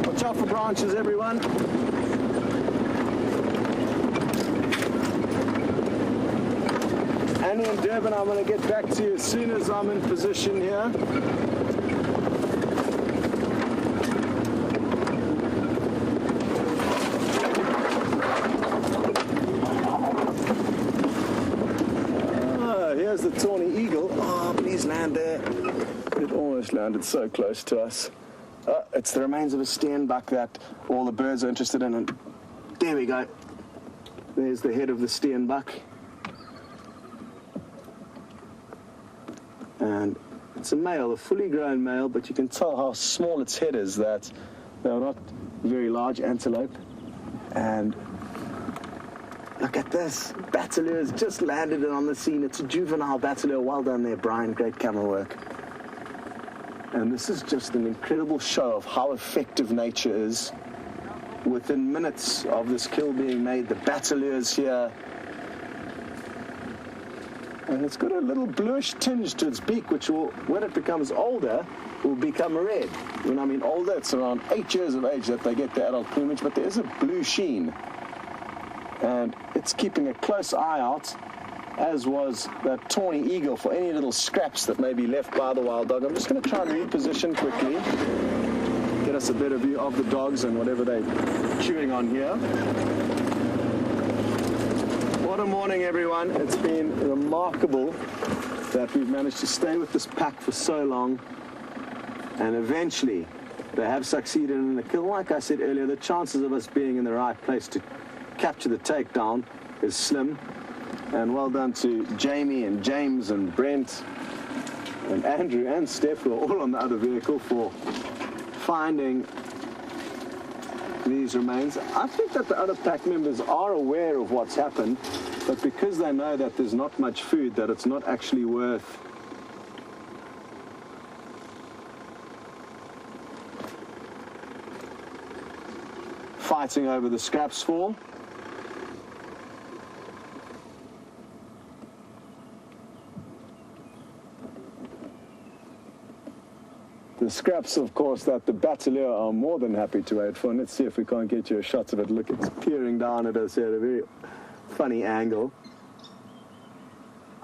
Speaker 1: Watch out for branches everyone. Annie and Durban, I'm going to get back to you as soon as I'm in position here. Here's the tawny eagle. Oh, please land there. It almost landed so close to us. It's the remains of a steenbok that all the birds are interested in. And there we go. There's the head of the steenbok. And it's a male, a fully grown male, but you can tell how small its head is, that they're not very large antelope. And look at this. Battler has just landed on the scene. It's a juvenile battler. Well done there, Bryan. Great camera work. And this is just an incredible show of how effective nature is. Within minutes of this kill being made, the battler is here. And it's got a little bluish tinge to its beak, which will, when it becomes older, will become red. When I mean older, it's around 8 years of age that they get the adult plumage, but there is a blue sheen. And it's keeping a close eye out, as was that tawny eagle, for any little scraps that may be left by the wild dog. I'm just going to try and reposition quickly, get us a better view of the dogs and whatever they're chewing on here. What a morning, everyone. It's been remarkable that we've managed to stay with this pack for so long, and eventually they have succeeded in the kill. Like I said earlier, the chances of us being in the right place to capture the takedown is slim. And well done to Jamie and James and Brent and Andrew and Steph, who are all on the other vehicle, for finding these remains. I think that the other pack members are aware of what's happened, but because they know that there's not much food, that it's not actually worth fighting over the scraps for. The scraps, of course, that the battalier are more than happy to wait for. And let's see if we can't get you a shot of it. Look, it's peering down at us here at a very funny angle.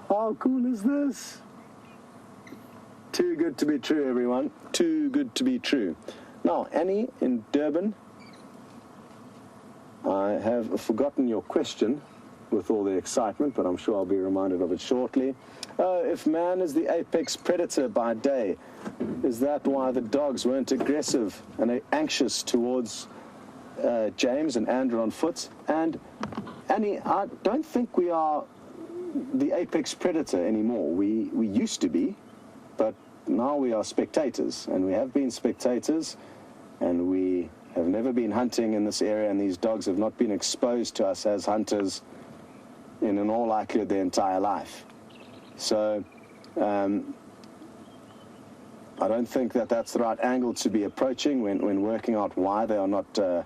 Speaker 1: How cool is this? Too good to be true, everyone. Too good to be true. Now, Annie in Durban, I have forgotten your question with all the excitement, but I'm sure I'll be reminded of it shortly. If man is the apex predator by day, is that why the dogs weren't aggressive and anxious towards James and Andrew on foot? And Annie, I don't think we are the apex predator anymore. We used to be, but now we are spectators, and we have been spectators, and we have never been hunting in this area, and these dogs have not been exposed to us as hunters in all likelihood their entire life. So I don't think that that's the right angle to be approaching when working out why they are not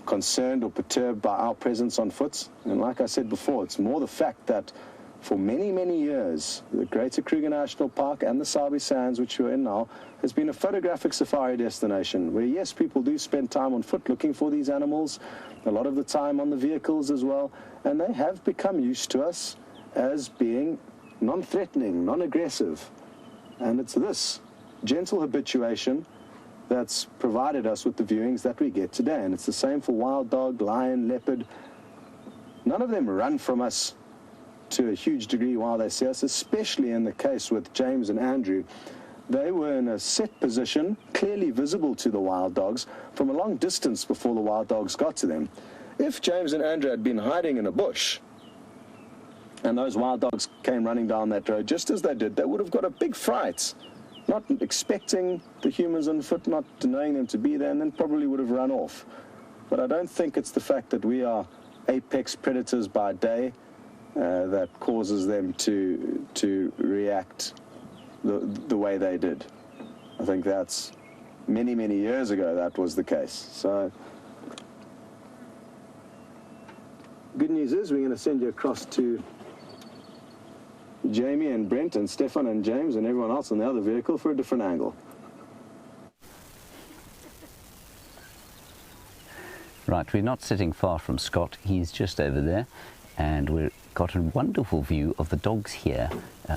Speaker 1: concerned or perturbed by our presence on foot. And like I said before, it's more the fact that for many, many years, the Greater Kruger National Park and the Sabi Sands, which we're in now, has been a photographic safari destination where, yes, people do spend time on foot looking for these animals, a lot of the time on the vehicles as well, and they have become used to us as being non-threatening, non-aggressive. And it's this gentle habituation that's provided us with the viewings that we get today. And it's the same for wild dog, lion, leopard. None of them run from us to a huge degree while they see us, especially in the case with James and Andrew. they were in a set position, clearly visible to the wild dogs, from a long distance before the wild dogs got to them. If James and Andrew had been hiding in a bush, and those wild dogs came running down that road just as they did, they would have got a big fright, not expecting the humans on foot, not knowing them to be there, and then probably would have run off. But I don't think it's the fact that we are apex predators by day that causes them to react the way they did. I think that's many, many years ago that was the case. So good news is we're going to send you across to Jamie and Brent and Stefan and James and everyone else in the other vehicle for a different angle.
Speaker 4: Right, we're not sitting far from Scott. He's just over there, and we've got a wonderful view of the dogs here.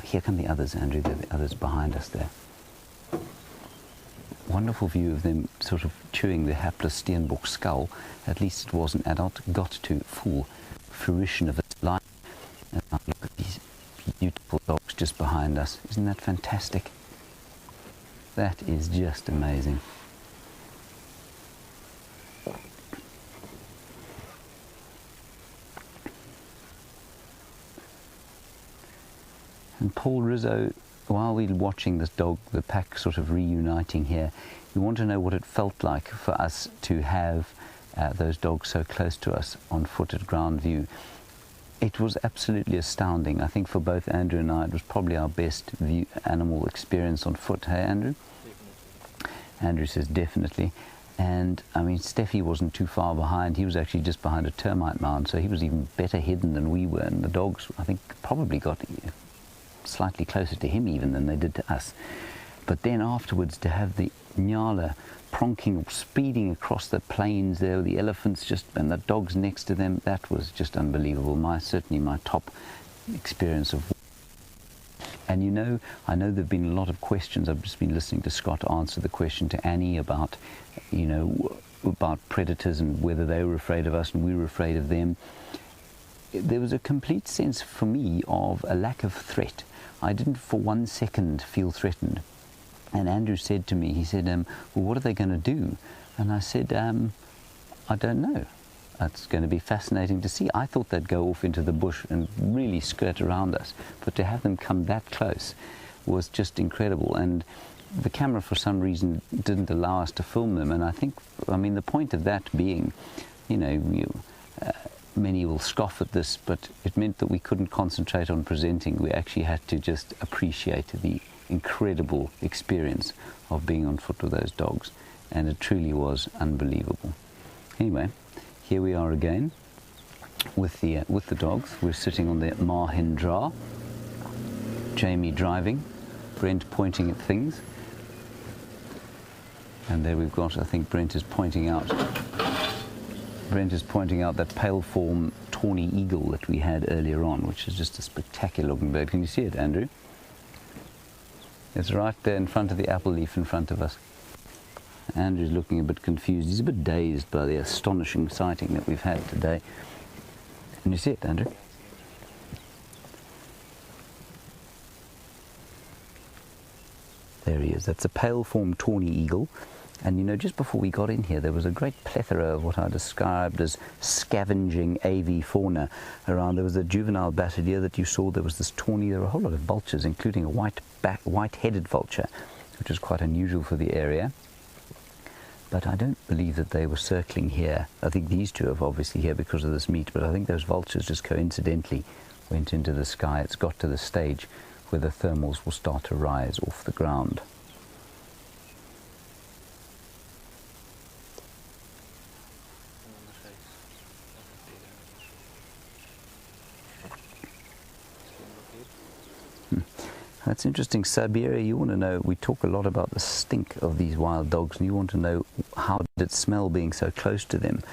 Speaker 4: Here come the others, Andrew, the others behind us there. Wonderful view of them sort of chewing the hapless Steenbok skull. At least it was an adult, got to full fruition of its life. And now look at these beautiful dogs just behind us. Isn't that fantastic? That is just amazing. And Paul Rizzo, while we're watching this dog, the pack sort of reuniting here, we want to know what it felt like for us to have those dogs so close to us on foot at ground view. It was absolutely astounding. I think for both Andrew and I, it was probably our best animal experience on foot. Hey, Andrew? Definitely. Andrew says definitely. And I mean, Steffi wasn't too far behind. He was actually just behind a termite mound, so he was even better hidden than we were. And the dogs, I think, probably got slightly closer to him even than they did to us. But then afterwards, to have the nyala pronking or speeding across the plains there with the elephants just and the dogs next to them, that was just unbelievable. Certainly my top experience of. And you know, I know there have been a lot of questions. I've just been listening to Scott answer the question to Annie about, you know, about predators and whether they were afraid of us and we were afraid of them. There was a complete sense for me of a lack of threat. I didn't for 1 second feel threatened. And Andrew said to me, he said, well, what are they going to do? And I said, I don't know. It's going to be fascinating to see. I thought they'd go off into the bush and really skirt around us. But to have them come that close was just incredible. And the camera, for some reason, didn't allow us to film them. And I think, I mean, the point of that being, you know, many will scoff at this, but it meant that we couldn't concentrate on presenting. We actually had to just appreciate the incredible experience of being on foot with those dogs, and it truly was unbelievable. Anyway, here we are again with the dogs. We're sitting on the Mahindra, Jamie driving, Brent pointing at things, and there we've got, I think Brent is pointing out that pale form tawny eagle that we had earlier on, which is just a spectacular looking bird. Can you see it, Andrew? It's right there in front of the apple leaf in front of us. Andrew's looking a bit confused. He's a bit dazed by the astonishing sighting that we've had today. Can you see it, Andrew? There he is. That's a pale form tawny eagle. And you know, just before we got in here, there was a great plethora of what I described as scavenging AV fauna around. There was a juvenile batted deer that you saw. There was this tawny. There were a whole lot of vultures, including a white-headed vulture, which was quite unusual for the area. But I don't believe that they were circling here. I think these two are obviously here because of this meat, but I think those vultures just coincidentally went into the sky. It's got to the stage where the thermals will start to rise off the ground. That's interesting. Siberia, you want to know, we talk a lot about the stink of these wild dogs, and you want to know how did it smell being so close to them.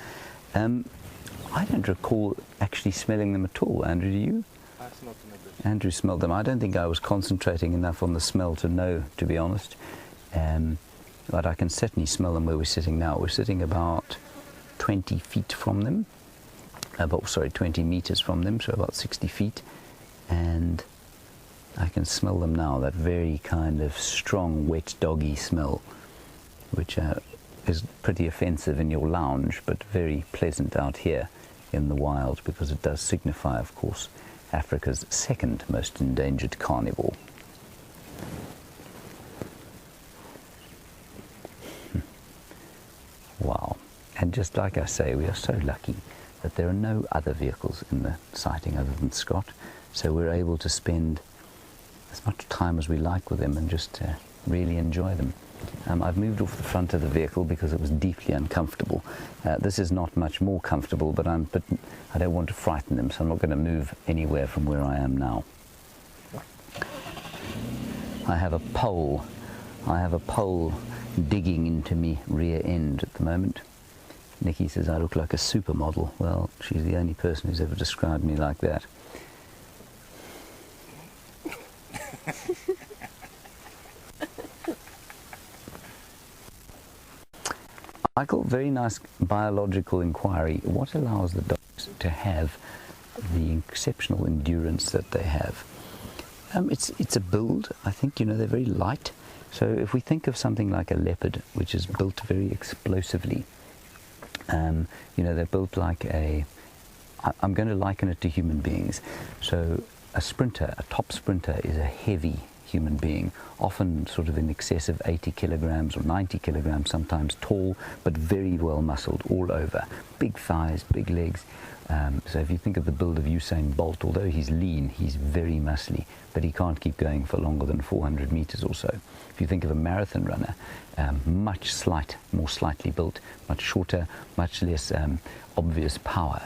Speaker 4: I don't recall actually smelling them at all. Andrew, do you?
Speaker 6: I smelled them a bit.
Speaker 4: Andrew smelled them. I don't think I was concentrating enough on the smell to know, to be honest. But I can certainly smell them where we're sitting now. We're sitting about 20 feet from them. 20 meters from them, so about 60 feet. And I can smell them now, that very kind of strong, wet doggy smell, which is pretty offensive in your lounge, but very pleasant out here in the wild, because it does signify, of course, Africa's second most endangered carnivore. Wow. And just like I say, we are so lucky that there are no other vehicles in the sighting other than Scott, so we're able to spend as much time as we like with them and just really enjoy them. I've moved off the front of the vehicle because it was deeply uncomfortable. This is not much more comfortable, but I don't want to frighten them, so I'm not going to move anywhere from where I am now. I have a pole digging into me rear end at the moment. Nikki says I look like a supermodel. Well, she's the only person who's ever described me like that. Michael, very nice biological inquiry. What allows the dogs to have the exceptional endurance that they have? It's a build. I think, they're very light. So if we think of something like a leopard, which is built very explosively, they're built like I'm going to liken it to human beings. So a top sprinter is a heavy human being, often sort of in excess of 80 kilograms or 90 kilograms, sometimes tall, but very well muscled all over. Big thighs, big legs. So if you think of the build of Usain Bolt, although he's lean, he's very muscly, but he can't keep going for longer than 400 meters or so. If you think of a marathon runner, more slightly built, much shorter, much less obvious power.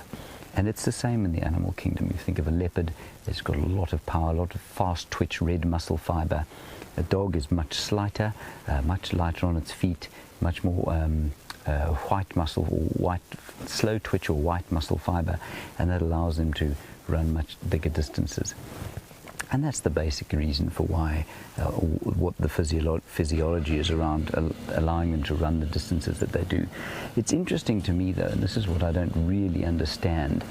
Speaker 4: And it's the same in the animal kingdom. You think of a leopard, it's got a lot of power, a lot of fast twitch red muscle fiber. A dog is much slighter, much lighter on its feet, much more white muscle or white, slow twitch or white muscle fiber, and that allows them to run much bigger distances. And that's the basic reason for why, what the physiology is around allowing them to run the distances that they do. It's interesting to me, though, and this is what I don't really understand,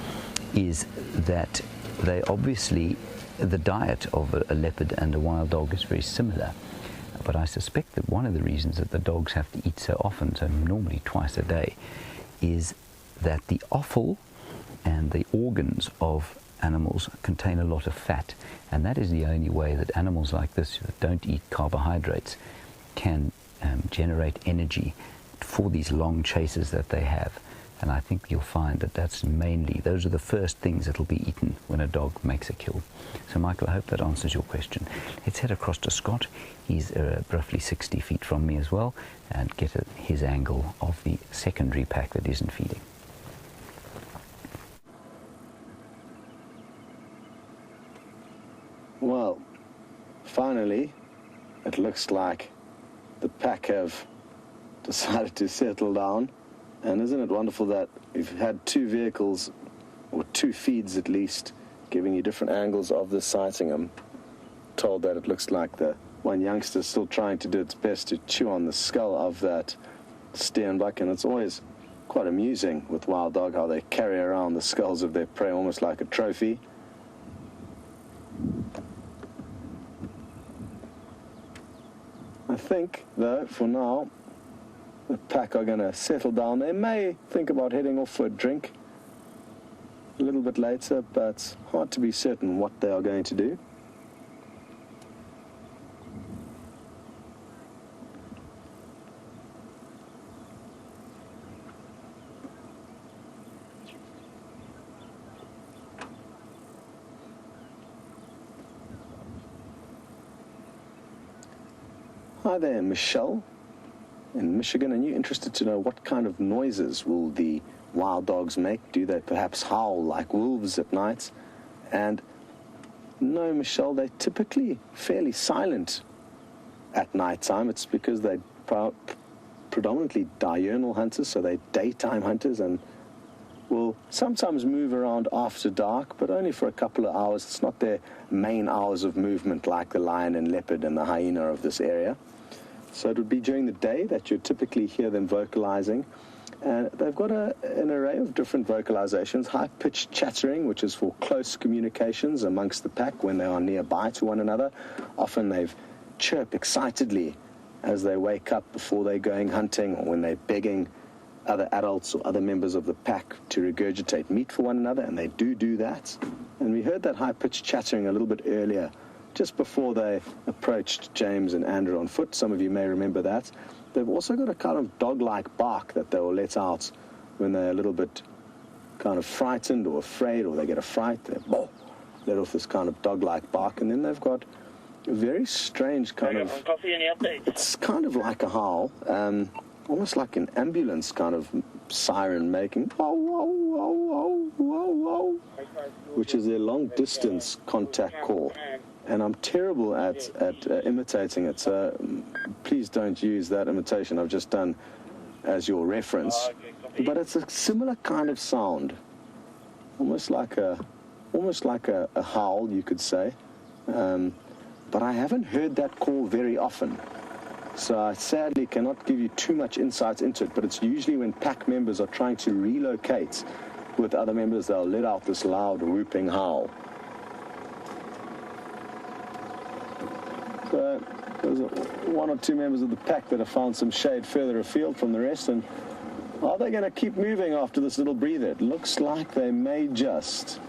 Speaker 4: is that they obviously, the diet of a leopard and a wild dog is very similar. But I suspect that one of the reasons that the dogs have to eat so often, so normally twice a day, is that the offal and the organs of animals contain a lot of fat, and that is the only way that animals like this that don't eat carbohydrates can generate energy for these long chases that they have. And I think you'll find that those are the first things that will be eaten when a dog makes a kill. So Michael, I hope that answers your question. Let's head across to Scott. He's roughly 60 feet from me as well, and get his angle of the secondary pack that isn't feeding.
Speaker 1: Well, finally, it looks like the pack have decided to settle down. And isn't it wonderful that we've had two vehicles, or two feeds at least, giving you different angles of the sighting. I'm told that it looks like the one youngster is still trying to do its best to chew on the skull of that steenbok, and it's always quite amusing with wild dog how they carry around the skulls of their prey almost like a trophy. I think, though, for now, the pack are going to settle down. They may think about heading off for a drink a little bit later, but it's hard to be certain what they are going to do. Hi there, Michelle in Michigan. And you're interested to know what kind of noises will the wild dogs make? Do they perhaps howl like wolves at night? And no, Michelle, they're typically fairly silent at night time. It's because they're predominantly diurnal hunters, so they're daytime hunters, and will sometimes move around after dark, but only for a couple of hours. It's not their main hours of movement like the lion and leopard and the hyena of this area. So it would be during the day that you'd typically hear them vocalizing. And they've got an array of different vocalizations, high-pitched chattering, which is for close communications amongst the pack when they are nearby to one another. Often they've chirp excitedly as they wake up before they're going hunting, or when they're begging other adults or other members of the pack to regurgitate meat for one another, and they do that. And we heard that high-pitched chattering a little bit earlier, just before they approached James and Andrew on foot. Some of you may remember that. They've also got a kind of dog-like bark that they will let out when they're a little bit kind of frightened or afraid, or they get a fright. They let off this kind of dog-like bark, and then they've got a very strange kind of...
Speaker 2: Coffee, any updates?
Speaker 1: It's kind of like a howl, almost like an ambulance kind of siren making, which is their long-distance contact call. And I'm terrible at imitating it, so please don't use that imitation I've just done as your reference. But it's a similar kind of sound, almost like a howl, you could say. But I haven't heard that call very often, so I sadly cannot give you too much insight into it. But it's usually when pack members are trying to relocate with other members, they'll let out this loud whooping howl. So there's one or two members of the pack that have found some shade further afield from the rest, and are they going to keep moving after this little breather? It looks like they may just.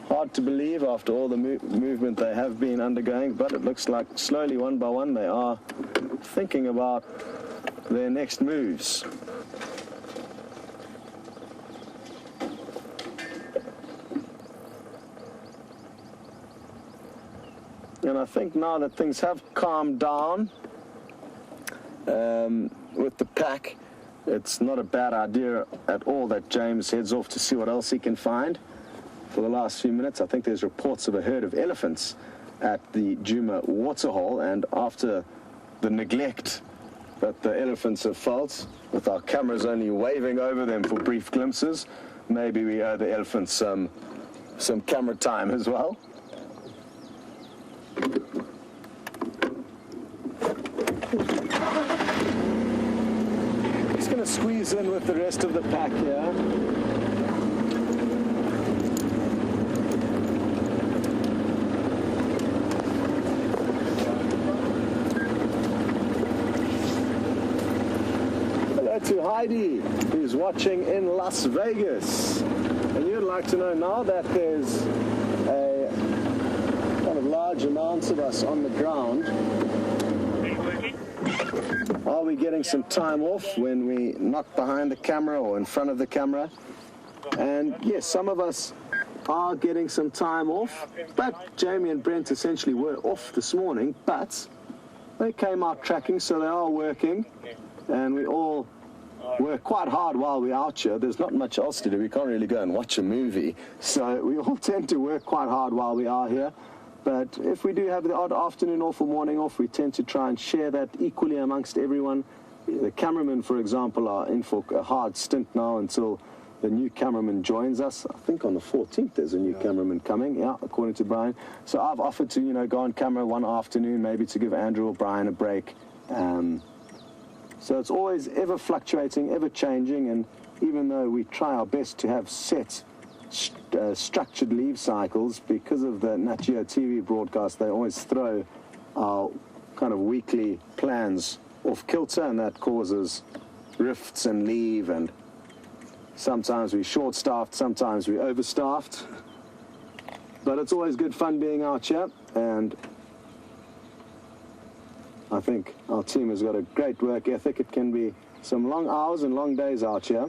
Speaker 1: Hard to believe after all the movement they have been undergoing, but it looks like slowly, one by one, they are thinking about their next moves. And I think now that things have calmed down with the pack, it's not a bad idea at all that James heads off to see what else he can find. For the last few minutes, I think there's reports of a herd of elephants at the Djuma waterhole, and after the neglect that the elephants have felt, with our cameras only waving over them for brief glimpses, maybe we owe the elephants some camera time as well. Just going to squeeze in with the rest of the pack here. Hello to Heidi, who's watching in Las Vegas. And you'd like to know now that there's a kind of large amounts of us on the ground. Are we getting some time off when we're not behind the camera or in front of the camera? And yes, some of us are getting some time off, but Jamie and Brent essentially were off this morning, but they came out tracking, so they are working, and we all work quite hard while we're out here. There's not much else to do. We can't really go and watch a movie, so we all tend to work quite hard while we are here. But if we do have the odd afternoon off or morning off, we tend to try and share that equally amongst everyone. The cameramen, for example, are in for a hard stint now until the new cameraman joins us. I think on the 14th there's a new cameraman coming, yeah, according to Bryan. So I've offered to, go on camera one afternoon, maybe to give Andrew or Bryan a break. So it's always ever fluctuating, ever changing, and even though we try our best to have set structured leave cycles, because of the Nat Geo TV broadcast, they always throw our kind of weekly plans off kilter, and that causes rifts and leave, and sometimes we're short-staffed, sometimes we're overstaffed. But it's always good fun being out here, and I think our team has got a great work ethic. It can be some long hours and long days out here,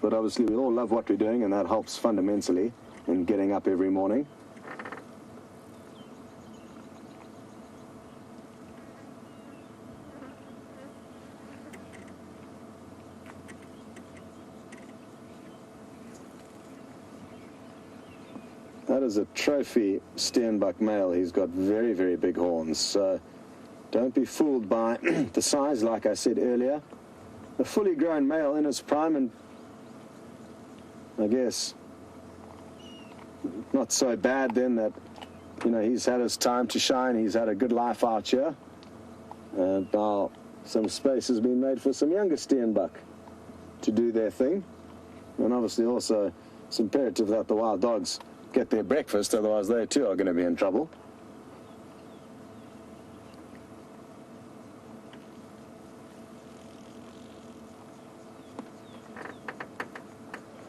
Speaker 1: but obviously we all love what we're doing, and that helps fundamentally in getting up every morning. That is a trophy Steenbok male. He's got very, very big horns, so don't be fooled by the size, like I said earlier. A fully grown male in his prime, and I guess not so bad then that, he's had his time to shine. He's had a good life out here. And now some space has been made for some younger steenbuck to do their thing. And obviously also it's imperative that the wild dogs get their breakfast, otherwise they too are going to be in trouble.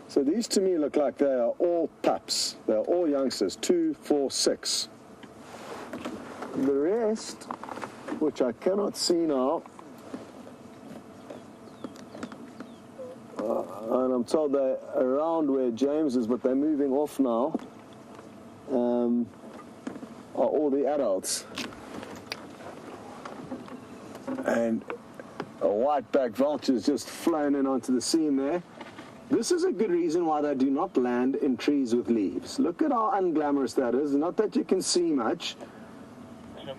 Speaker 1: So these to me look like they are all pups. They're all youngsters, 2, 4, 6. The rest, which I cannot see now, and I'm told they're around where James is, but they're moving off now, are all the adults. And a white-backed vulture's just flown in onto the scene there. This is a good reason why they do not land in trees with leaves. Look at how unglamorous that is. Not that you can see much,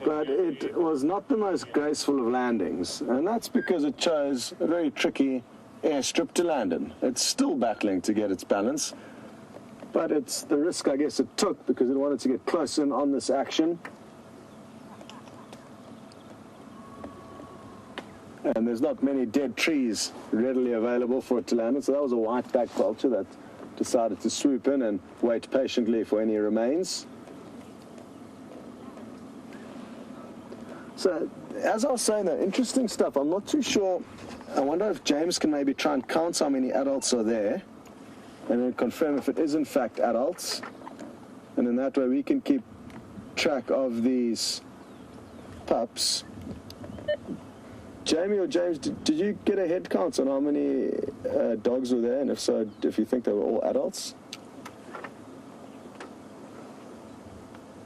Speaker 1: but it was not the most graceful of landings. And that's because it chose a very tricky airstrip to land in. It's still battling to get its balance, but it's the risk, I guess, it took because it wanted to get close in on this action. And there's not many dead trees readily available for it to land in, so that was a white-backed vulture that decided to swoop in and wait patiently for any remains. So, as I was saying, though, interesting stuff. I'm not too sure. I wonder if James can maybe try and count how many adults are there and then confirm if it is in fact adults. And in that way we can keep track of these pups. Jamie or James, did you get a head count on how many dogs were there, and if so, if you think they were all adults?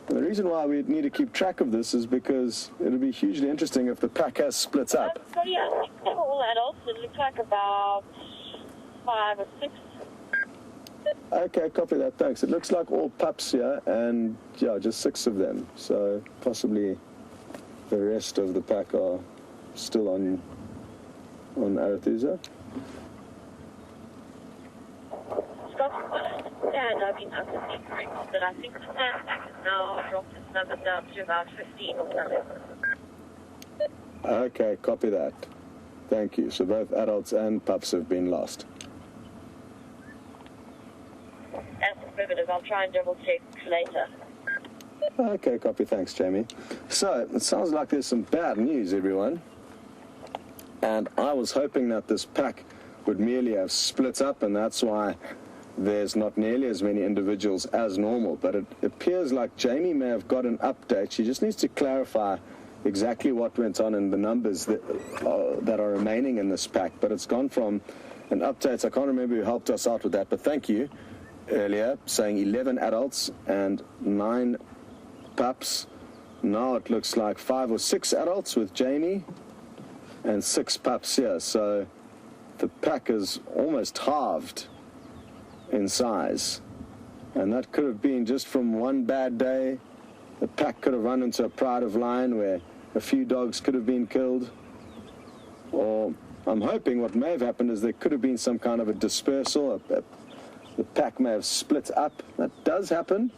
Speaker 1: And the reason why we need to keep track of this is because it'll be hugely interesting if the pack has split up.
Speaker 3: So yeah, I think they were all adults. It looked like about 5 or 6.
Speaker 1: Okay, copy that, thanks. It looks like all pups here, and yeah, just 6 of them. So possibly the rest of the pack are still on Arethusa.
Speaker 3: Scott, and I've been correct, but I think the pack has now dropped its number down to about 15 or something.
Speaker 1: Okay, copy that. Thank you. So both adults and pups have been lost.
Speaker 3: That's affirmative. I'll try and double check later.
Speaker 1: Okay, copy. Thanks, Jamie. So, it sounds like there's some bad news, everyone. And I was hoping that this pack would merely have split up, and that's why there's not nearly as many individuals as normal. But it appears like Jamie may have got an update. She just needs to clarify exactly what went on and the numbers that are remaining in this pack. But it's gone from an update. I can't remember who helped us out with that, but thank you earlier, saying 11 adults and 9 pups. Now it looks like 5 or 6 adults with Jamie and 6 pups here. So the pack is almost halved in size. And that could have been just from one bad day. The pack could have run into a pride of lion where a few dogs could have been killed. Or I'm hoping what may have happened is there could have been some kind of a dispersal. The pack may have split up. That does happen.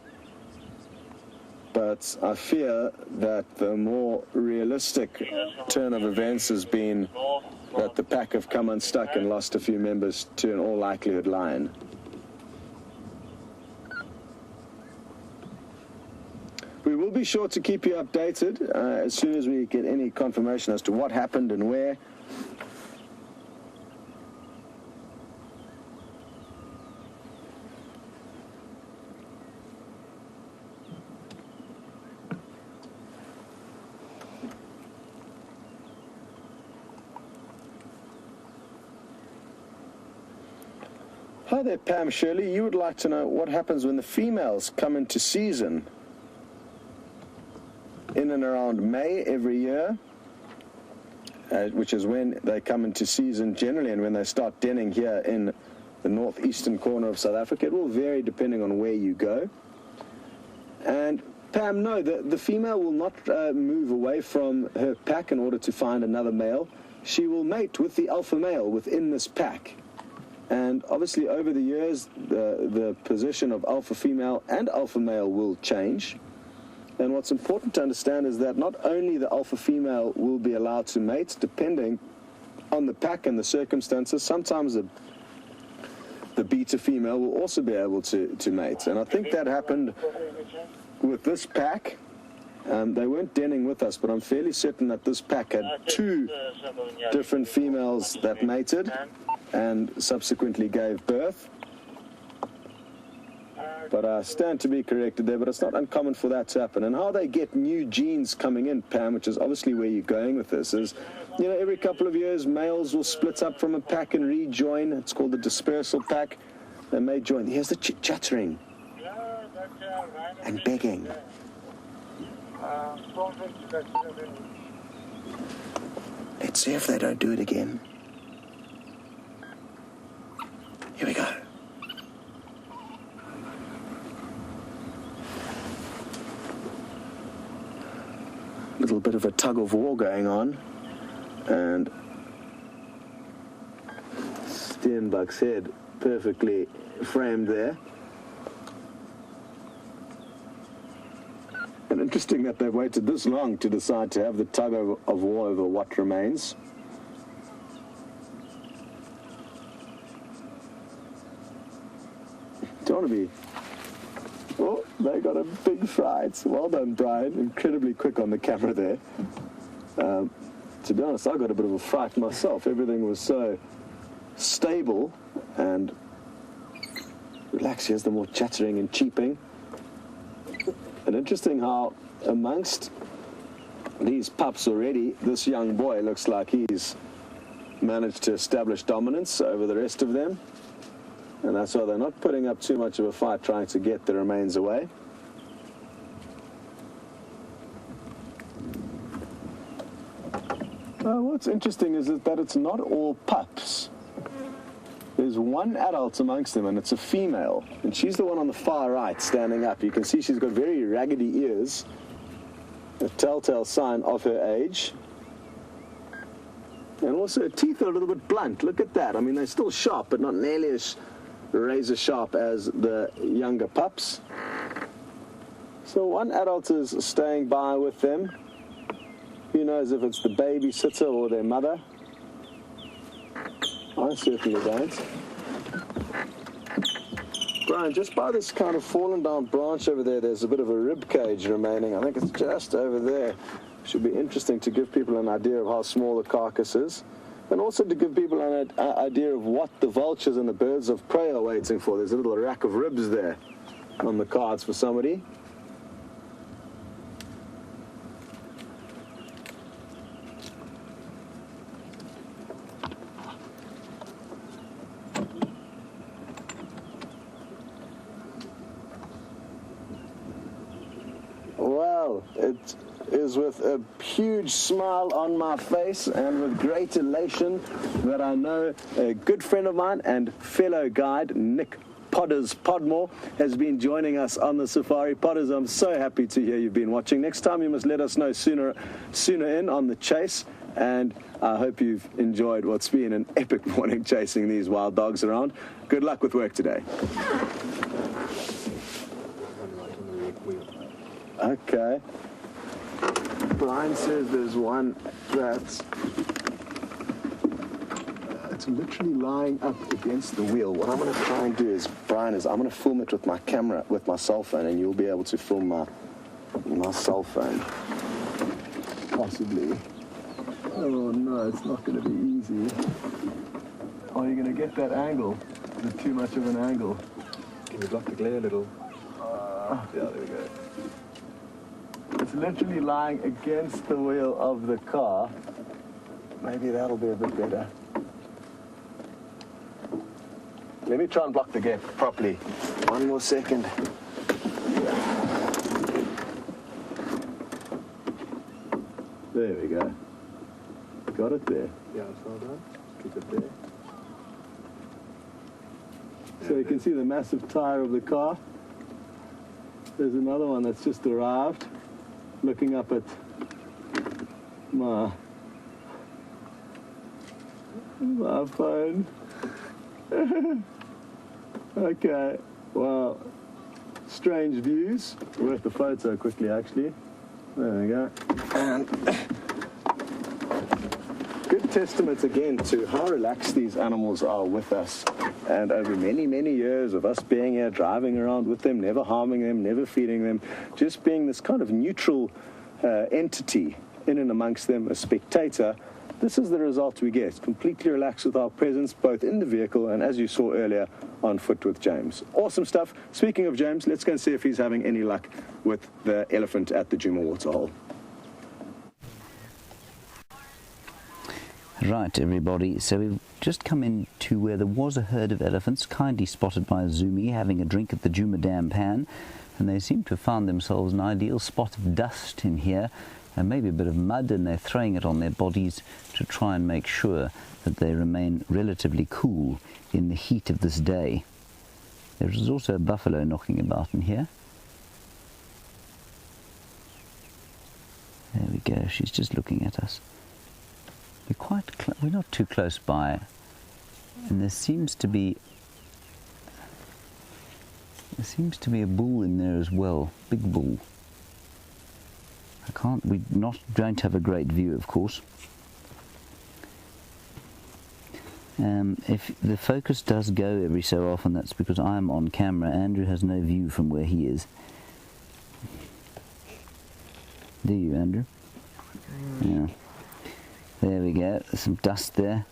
Speaker 1: But I fear that the more realistic turn of events has been that the pack have come unstuck and lost a few members to an all likelihood lion. We will be sure to keep you updated as soon as we get any confirmation as to what happened and where. Hi there, Pam Shirley. You would like to know what happens when the females come into season in and around May every year, which is when they come into season generally and when they start denning here in the northeastern corner of South Africa. It will vary depending on where you go. And Pam, no, the female will not move away from her pack in order to find another male. She will mate with the alpha male within this pack. And obviously over the years, the position of alpha female and alpha male will change. And what's important to understand is that not only the alpha female will be allowed to mate, depending on the pack and the circumstances, sometimes the beta female will also be able to mate. And I think that happened with this pack. They weren't denning with us, but I'm fairly certain that this pack had 2 different females that mated and subsequently gave birth. But I stand to be corrected there, but it's not uncommon for that to happen. And how they get new genes coming in, Pam, which is obviously where you're going with this, is, you know, every couple of years, males will split up from a pack and rejoin. It's called the dispersal pack. They may join. Here's the chattering and begging. Let's see if they don't do it again. Here we go. Little bit of a tug of war going on, and Steenbuck's head perfectly framed there. And interesting that they've waited this long to decide to have the tug of war over what remains. Don't want to be... Oh, they got a big fright. Well done, Bryan. Incredibly quick on the camera there. To be honest, I got a bit of a fright myself. Everything was so stable and relaxed. Here's the more chattering and cheeping. And interesting how amongst these pups already, this young boy looks like he's managed to establish dominance over the rest of them. And that's why they're not putting up too much of a fight trying to get the remains away. What's interesting is that it's not all pups. There's one adult amongst them, and it's a female. And she's the one on the far right standing up. You can see she's got very raggedy ears, a telltale sign of her age. And also her teeth are a little bit blunt. Look at that. I mean, they're still sharp, but not nearly as razor sharp as the younger pups. So one adult is staying by with them. Who knows if it's the babysitter or their mother? I certainly don't. Bryan, just by this kind of fallen down branch over there, there's a bit of a rib cage remaining. I think it's just over there. Should be interesting to give people an idea of how small the carcass is. And also to give people an idea of what the vultures and the birds of prey are waiting for. There's a little rack of ribs there on the cards for somebody. Well, it is with a huge smile on my face and with great elation that I know a good friend of mine and fellow guide, Nick Podders Podmore, has been joining us on the safari. Podders, I'm so happy to hear you've been watching. Next time you must let us know sooner in on the chase, and I hope you've enjoyed what's been an epic morning chasing these wild dogs around. Good luck with work today. Okay. Bryan says there's one that's it's literally lying up against the wheel. What I'm going to try and do is, Bryan, I'm going to film it with my camera, with my cell phone, and you'll be able to film my cell phone. Possibly. Oh no, it's not going to be easy. Are you going to get that angle? Is it too much of an angle?
Speaker 6: Can you block the glare a little?
Speaker 1: Yeah, there we go. It's literally lying against the wheel of the car. Maybe that'll be a bit better. Let me try and block the gap properly. One more second. There we go. Got it there.
Speaker 6: Yeah, it's well done. Keep it there.
Speaker 1: So you can see the massive tire of the car. There's another one that's just arrived. Looking up at my phone. Okay, well, strange views. Worth the photo quickly, actually. There we go. And good testament again to how relaxed these animals are with us. And over many, many years of us being here, driving around with them, never harming them, never feeding them, just being this kind of neutral entity in and amongst them, a spectator, this is the result we get. Completely relaxed with our presence, both in the vehicle and, as you saw earlier, on foot with James. Awesome stuff. Speaking of James, let's go and see if he's having any luck with the elephant at the Djuma Waterhole.
Speaker 4: Right, everybody, so we've just come into where there was a herd of elephants, kindly spotted by a zoomie, having a drink at the Djuma Dam Pan, and they seem to have found themselves an ideal spot of dust in here, and maybe a bit of mud, and they're throwing it on their bodies to try and make sure that they remain relatively cool in the heat of this day. There is also a buffalo knocking about in here. There we go, she's just looking at us. We're not too close by, and there seems to be a bull in there as well, big bull. We don't have a great view, of course. If the focus does go every so often, that's because I'm on camera. Andrew has no view from where he is. Do you, Andrew? Yeah. There we go, some dust there.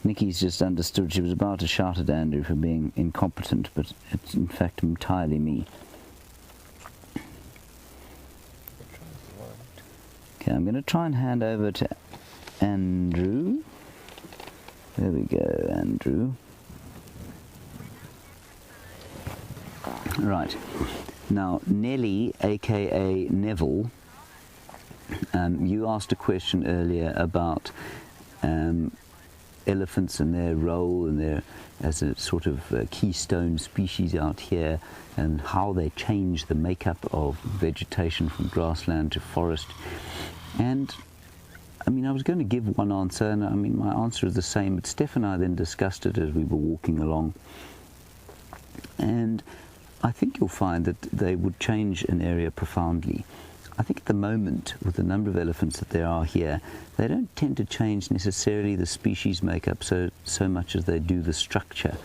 Speaker 4: Nikki's just understood. She was about to shout at Andrew for being incompetent, but it's in fact entirely me. Okay, I'm going to try and hand over to Andrew. There we go, Andrew. Right, now Nelly, aka Neville, you asked a question earlier about elephants and their role and their as a sort of keystone species out here, and how they change the makeup of vegetation from grassland to forest. And I mean, I was going to give one answer, and I mean my answer is the same, but Steph and I then discussed it as we were walking along, and I think you'll find that they would change an area profoundly. I think at the moment, with the number of elephants that there are here, they don't tend to change necessarily the species makeup so much as they do the structure.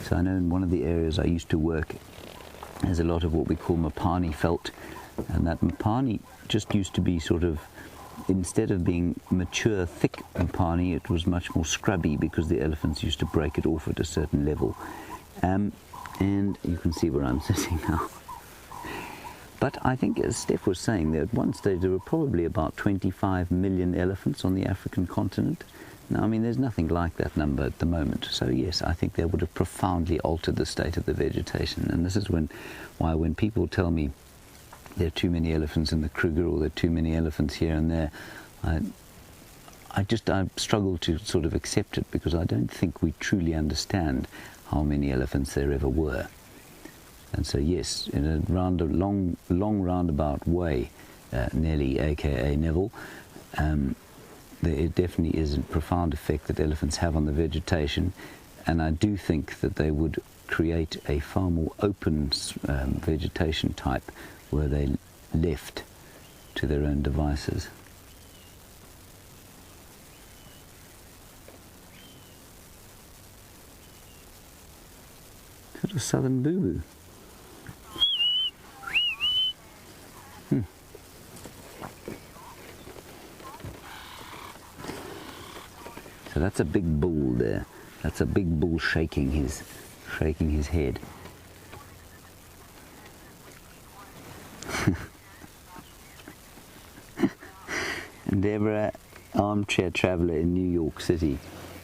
Speaker 4: So I know in one of the areas I used to work, there's a lot of what we call Mapani felt, and that Mapani just used to be sort of, instead of being mature, thick Mapani, it was much more scrubby because the elephants used to break it off at a certain level. And you can see where I'm sitting now. But I think, as Steph was saying, that at one stage there were probably about 25 million elephants on the African continent. Now, I mean, there's nothing like that number at the moment. So yes, I think they would have profoundly altered the state of the vegetation. And this is why when people tell me there are too many elephants in the Kruger, or there are too many elephants here and there, I struggle to sort of accept it, because I don't think we truly understand how many elephants there ever were. And so yes, in a long roundabout way, Nelly, aka Neville, there definitely is a profound effect that elephants have on the vegetation, and I do think that they would create a far more open vegetation type were they left to their own devices. Got a southern boo-boo. So that's a big bull there. That's a big bull shaking his head. And Deborah, armchair traveller in New York City,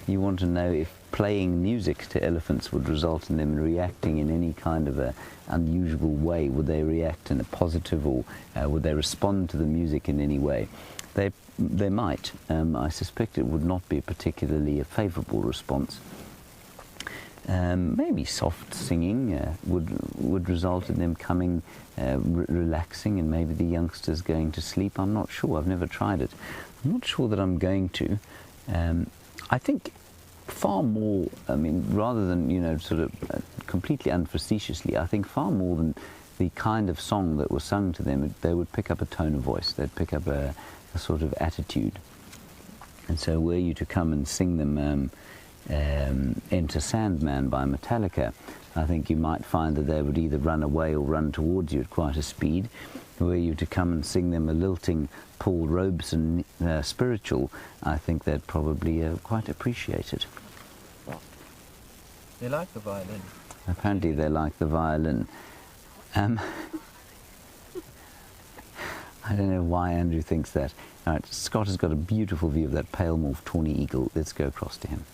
Speaker 4: you want to know if playing music to elephants would result in them reacting in any kind of a unusual way. Would they react in a positive, or would they respond to the music in any way? They might. I suspect it would not be particularly a favourable response. Maybe soft singing would result in them coming, relaxing, and maybe the youngsters going to sleep. I'm not sure. I've never tried it. I'm not sure that I'm going to. I think far more, I mean, rather than, sort of completely unfacetiously, I think far more than the kind of song that was sung to them, they would pick up a tone of voice, they'd pick up a sort of attitude. And so were you to come and sing them Enter Sandman by Metallica, I think you might find that they would either run away or run towards you at quite a speed. Were you to come and sing them a lilting Paul Robeson spiritual, I think they'd probably quite appreciate it.
Speaker 5: They like the violin.
Speaker 4: Apparently they like the violin. I don't know why Andrew thinks that. All right, Scott has got a beautiful view of that pale morph tawny eagle. Let's go across to him.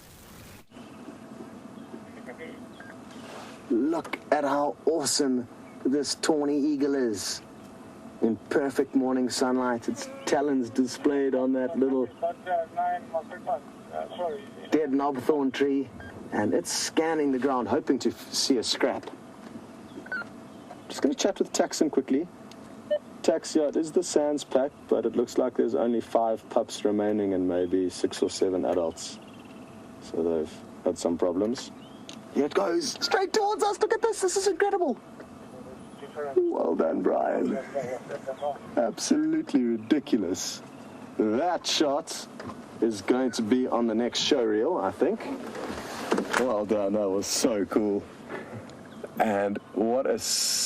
Speaker 1: Look at how awesome this tawny eagle is. In perfect morning sunlight, its talons displayed on that little dead knobthorn tree, and it's scanning the ground, hoping to see a scrap. Just going to chat with Taxon quickly. Tax, yeah, it is the Sands pack, but it looks like there's only 5 pups remaining and maybe 6 or 7 adults. So they've had some problems. Here it goes, straight towards us. Look at this is incredible. Well done, Bryan. Absolutely ridiculous. That shot is going to be on the next show reel, I think. Well done, that was so cool. And what a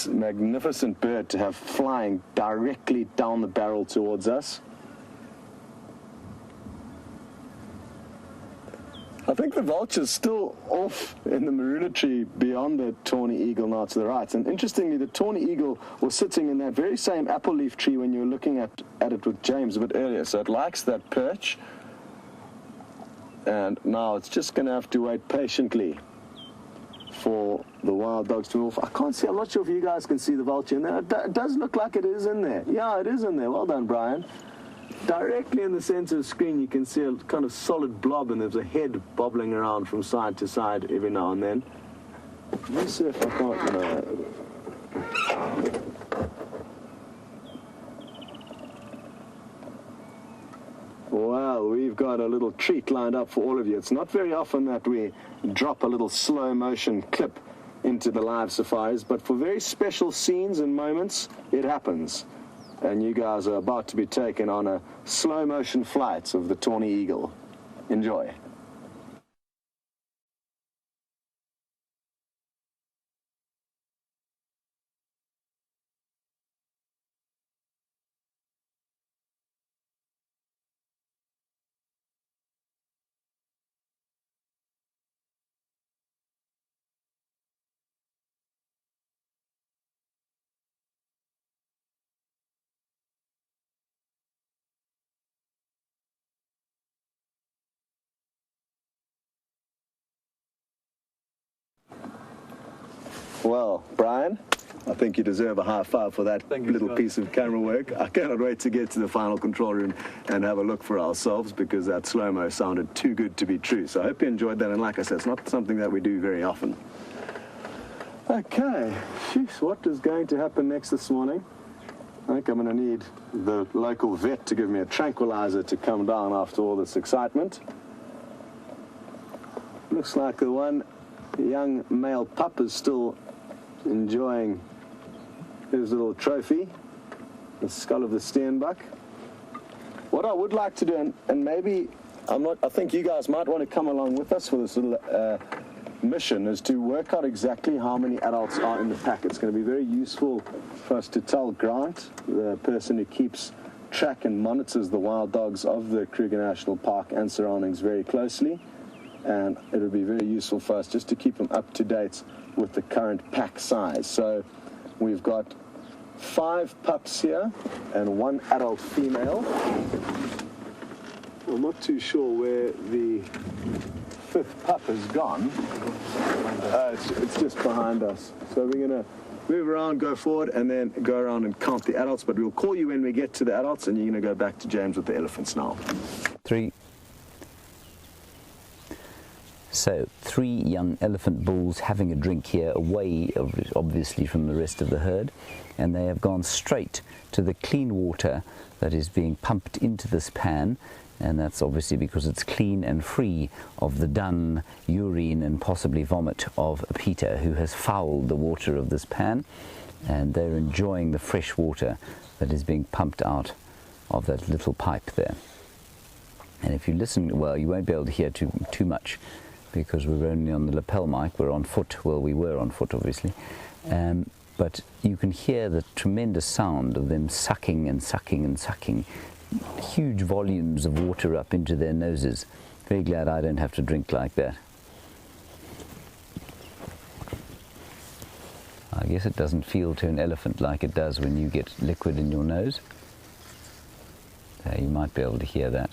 Speaker 1: magnificent bird to have flying directly down the barrel towards us. I think the vulture's still off in the maruna tree beyond the tawny eagle now to the right. And interestingly, the tawny eagle was sitting in that very same apple leaf tree when you were looking at it with James a bit earlier. So it likes that perch. And now it's just going to have to wait patiently for the wild dogs to move. I can't see, I'm not sure if you guys can see the vulture in there. It does look like it is in there. Yeah, it is in there. Well done, Bryan. Directly in the center of the screen, you can see a kind of solid blob, and there's a head bobbling around from side to side every now and then. Let me see if I can't... Well, we've got a little treat lined up for all of you. It's not very often that we drop a little slow motion clip into the live safaris, but for very special scenes and moments, it happens. And you guys are about to be taken on a slow motion flight of the tawny eagle. Enjoy. Well, Bryan, I think you deserve a high five for that little piece of camera work. I cannot wait to get to the final control room and have a look for ourselves, because that slow-mo sounded too good to be true. So I hope you enjoyed that, and like I said, it's not something that we do very often. Okay, jeez, what is going to happen next this morning? I think I'm going to need the local vet to give me a tranquilizer to come down after all this excitement. Looks like the one young male pup is still enjoying his little trophy, the skull of the steenbok. What I would like to do, and maybe I think you guys might want to come along with us for this little mission, is to work out exactly how many adults are in the pack. It's going to be very useful for us to tell Grant, the person who keeps track and monitors the wild dogs of the Kruger National Park and surroundings very closely. And it would be very useful for us just to keep them up to date with the current pack size. So we've got 5 pups here and 1 adult female. I'm not too sure where the 5th pup has gone. It's just behind us. So we're going to move around, go forward, and then go around and count the adults. But we'll call you when we get to the adults, and you're going to go back to James with the elephants now.
Speaker 4: 3. So 3 young elephant bulls having a drink here, away obviously from the rest of the herd, and they have gone straight to the clean water that is being pumped into this pan, and that's obviously because it's clean and free of the dung, urine and possibly vomit of Peter, who has fouled the water of this pan. and they're enjoying the fresh water that is being pumped out of that little pipe there. And if you listen well, you won't be able to hear too much, because we're only on the lapel mic. We're on foot. Well, we were on foot, obviously. But you can hear the tremendous sound of them sucking and sucking and sucking huge volumes of water up into their noses. Very glad I don't have to drink like that. I guess it doesn't feel to an elephant like it does when you get liquid in your nose. So you might be able to hear that.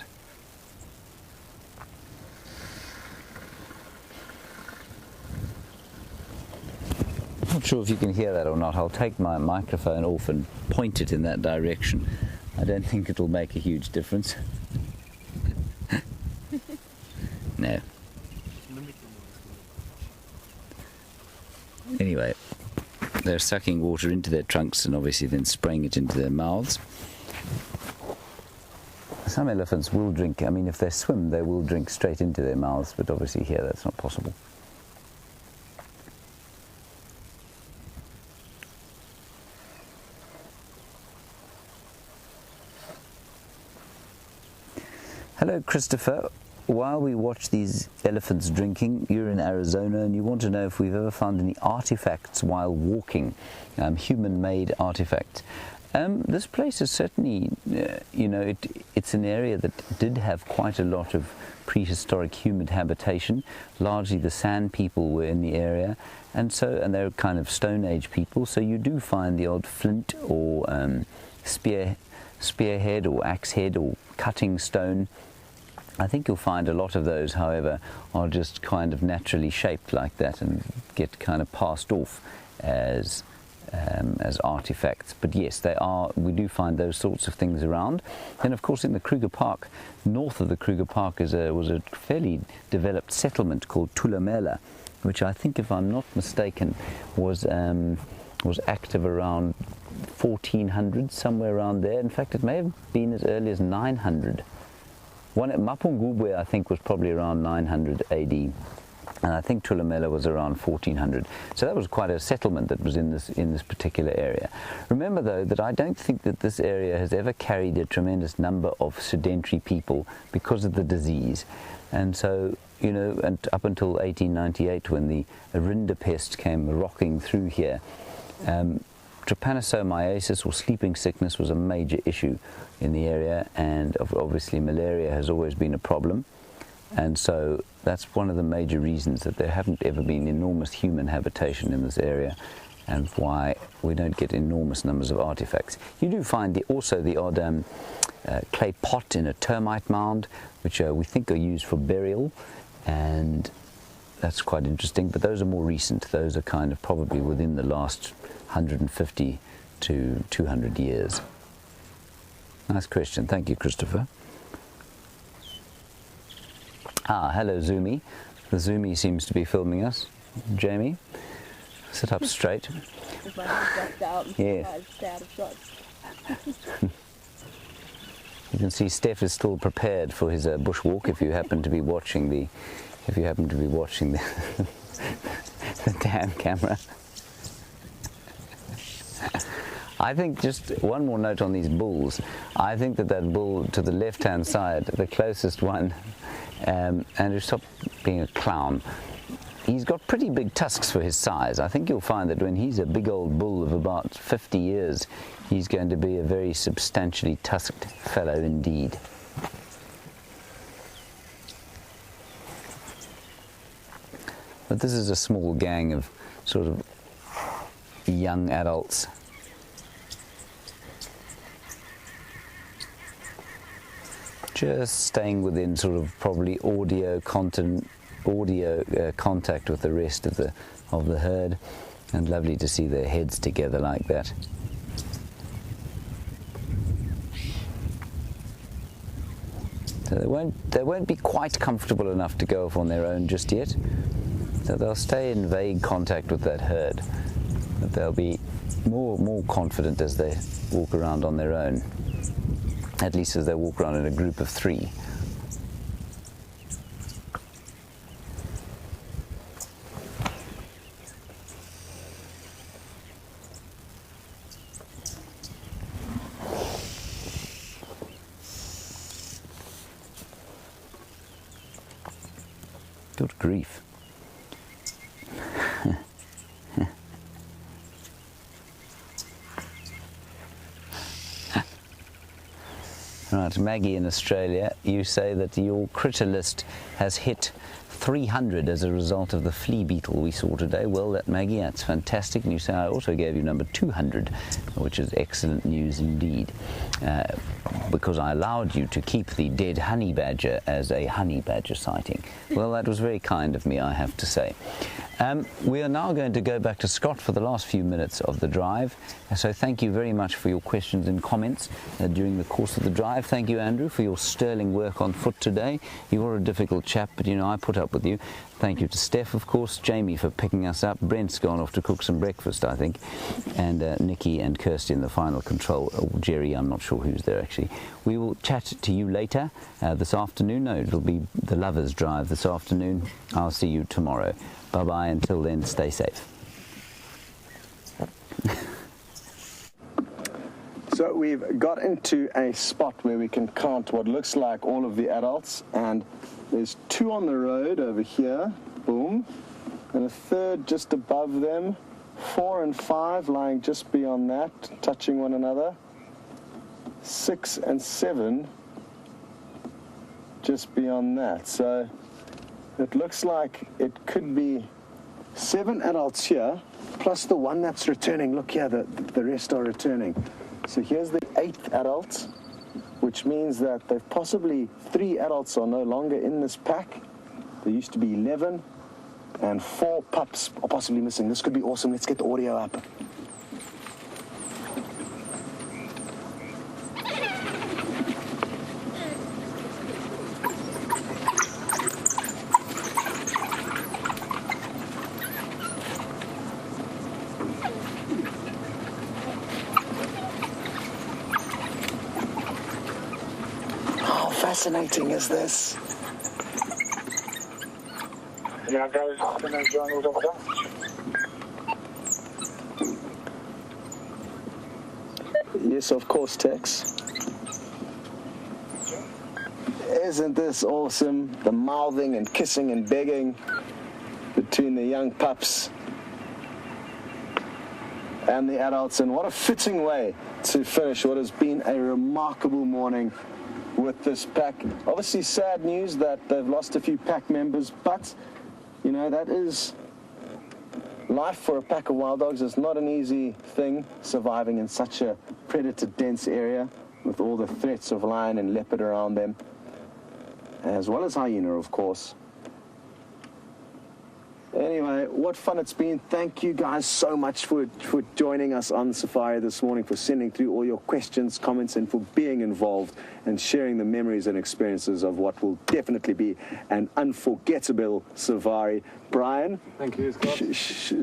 Speaker 4: Not sure if you can hear that or not. I'll take my microphone off and point it in that direction. I don't think it'll make a huge difference. No. Anyway, they're sucking water into their trunks and obviously then spraying it into their mouths. Some elephants will drink, I mean, if they swim, they will drink straight into their mouths, but obviously here that's not possible. Hello, Christopher. While we watch these elephants drinking, you're in Arizona and you want to know if we've ever found any artifacts while walking, human-made artifacts. This place is certainly, it's an area that did have quite a lot of prehistoric human habitation. Largely the Sand people were in the area, and they're kind of Stone Age people, so you do find the odd flint or spearhead or axe head or cutting stone. I think you'll find a lot of those, however, are just kind of naturally shaped like that and get kind of passed off as artifacts. But yes, they are. We do find those sorts of things around. Then, of course, in the Kruger Park, north of the Kruger Park, was a fairly developed settlement called Tulamela, which I think, if I'm not mistaken, was active around 1400, somewhere around there. In fact, it may have been as early as 900. One at Mapungubwe, I think, was probably around 900 AD, and I think Tulamela was around 1400. So that was quite a settlement that was in this particular area. Remember, though, that I don't think that this area has ever carried a tremendous number of sedentary people because of the disease. And so, and up until 1898, when the rinderpest came rocking through here, trypanosomiasis, or sleeping sickness, was a major issue in the area, and obviously malaria has always been a problem, and so that's one of the major reasons that there haven't ever been enormous human habitation in this area, and why we don't get enormous numbers of artifacts. You do find also the odd clay pot in a termite mound, which we think are used for burial, and that's quite interesting, but those are more recent. Those are kind of probably within the last 150 to 200 years. Nice question. Thank you, Christopher. Hello, Zoomy. The Zoomy seems to be filming us. Jamie, sit up straight. Yeah. You can see Steph is still prepared for his bushwalk. If you happen to be watching the damn camera. I think, just one more note on these bulls. I think that bull to the left-hand side, the closest one, Andrew, stop being a clown. He's got pretty big tusks for his size. I think you'll find that when he's a big old bull of about 50 years, he's going to be a very substantially tusked fellow indeed. But this is a small gang of sort of young adults. Just staying within sort of probably audio contact with the rest of the herd, and lovely to see their heads together like that. So they won't be quite comfortable enough to go off on their own just yet. So they'll stay in vague contact with that herd, but they'll be more confident as they walk around on their own. At least as they walk around in a group of 3. grief. Right, Maggie in Australia, you say that your critter list has hit 300 as a result of the flea beetle we saw today. Well, Maggie, that's fantastic. And you say I also gave you number 200, which is excellent news indeed, because I allowed you to keep the dead honey badger as a honey badger sighting. Well, that was very kind of me, I have to say. We are now going to go back to Scott for the last few minutes of the drive. So thank you very much for your questions and comments during the course of the drive. Thank you, Andrew, for your sterling work on foot today. You are a difficult chap, but you know, I put up with you. Thank you to Steph, of course, Jamie for picking us up. Brent's gone off to cook some breakfast, I think, and Nikki and Kirsty in the final control. Jerry, I'm not sure who's there actually. We will chat to you later this afternoon. No, it'll be the Lovers Drive this afternoon. I'll see you tomorrow. Bye-bye. Until then, stay safe.
Speaker 1: So we've got into a spot where we can count what looks like all of the adults, and there's 2 on the road over here, boom, and a third just above them, 4 and 5 lying just beyond that, touching one another, 6 and 7 just beyond that. So it looks like it could be 7 adults here, plus the one that's returning. Look here, the rest are returning. So here's the 8th adult, which means that they've possibly 3 adults are no longer in this pack. There used to be 11, and 4 pups are possibly missing. This could be awesome. Let's get the audio up. Fascinating is this?
Speaker 2: Yeah, guys, can I join us over there?
Speaker 1: Yes, of course, Tex. Isn't this awesome? The mouthing and kissing and begging between the young pups and the adults, and what a fitting way to finish what has been a remarkable morning with this pack. Obviously sad news that they've lost a few pack members, but you know, that is life for a pack of wild dogs. It's not an easy thing surviving in such a predator dense area with all the threats of lion and leopard around them, as well as hyena, of course. Anyway, what fun it's been. Thank you guys so much for joining us on Safari this morning, for sending through all your questions, comments, and for being involved and sharing the memories and experiences of what will definitely be an unforgettable safari. Bryan,
Speaker 6: thank you, Scott.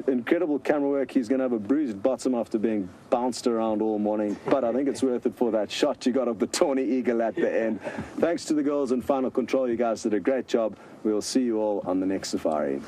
Speaker 1: Incredible camera work. He's going to have a bruised bottom after being bounced around all morning, but I think it's worth it for that shot you got of the tawny eagle at the end. Thanks to the girls in Final Control. You guys did a great job. We'll see you all on the next safari.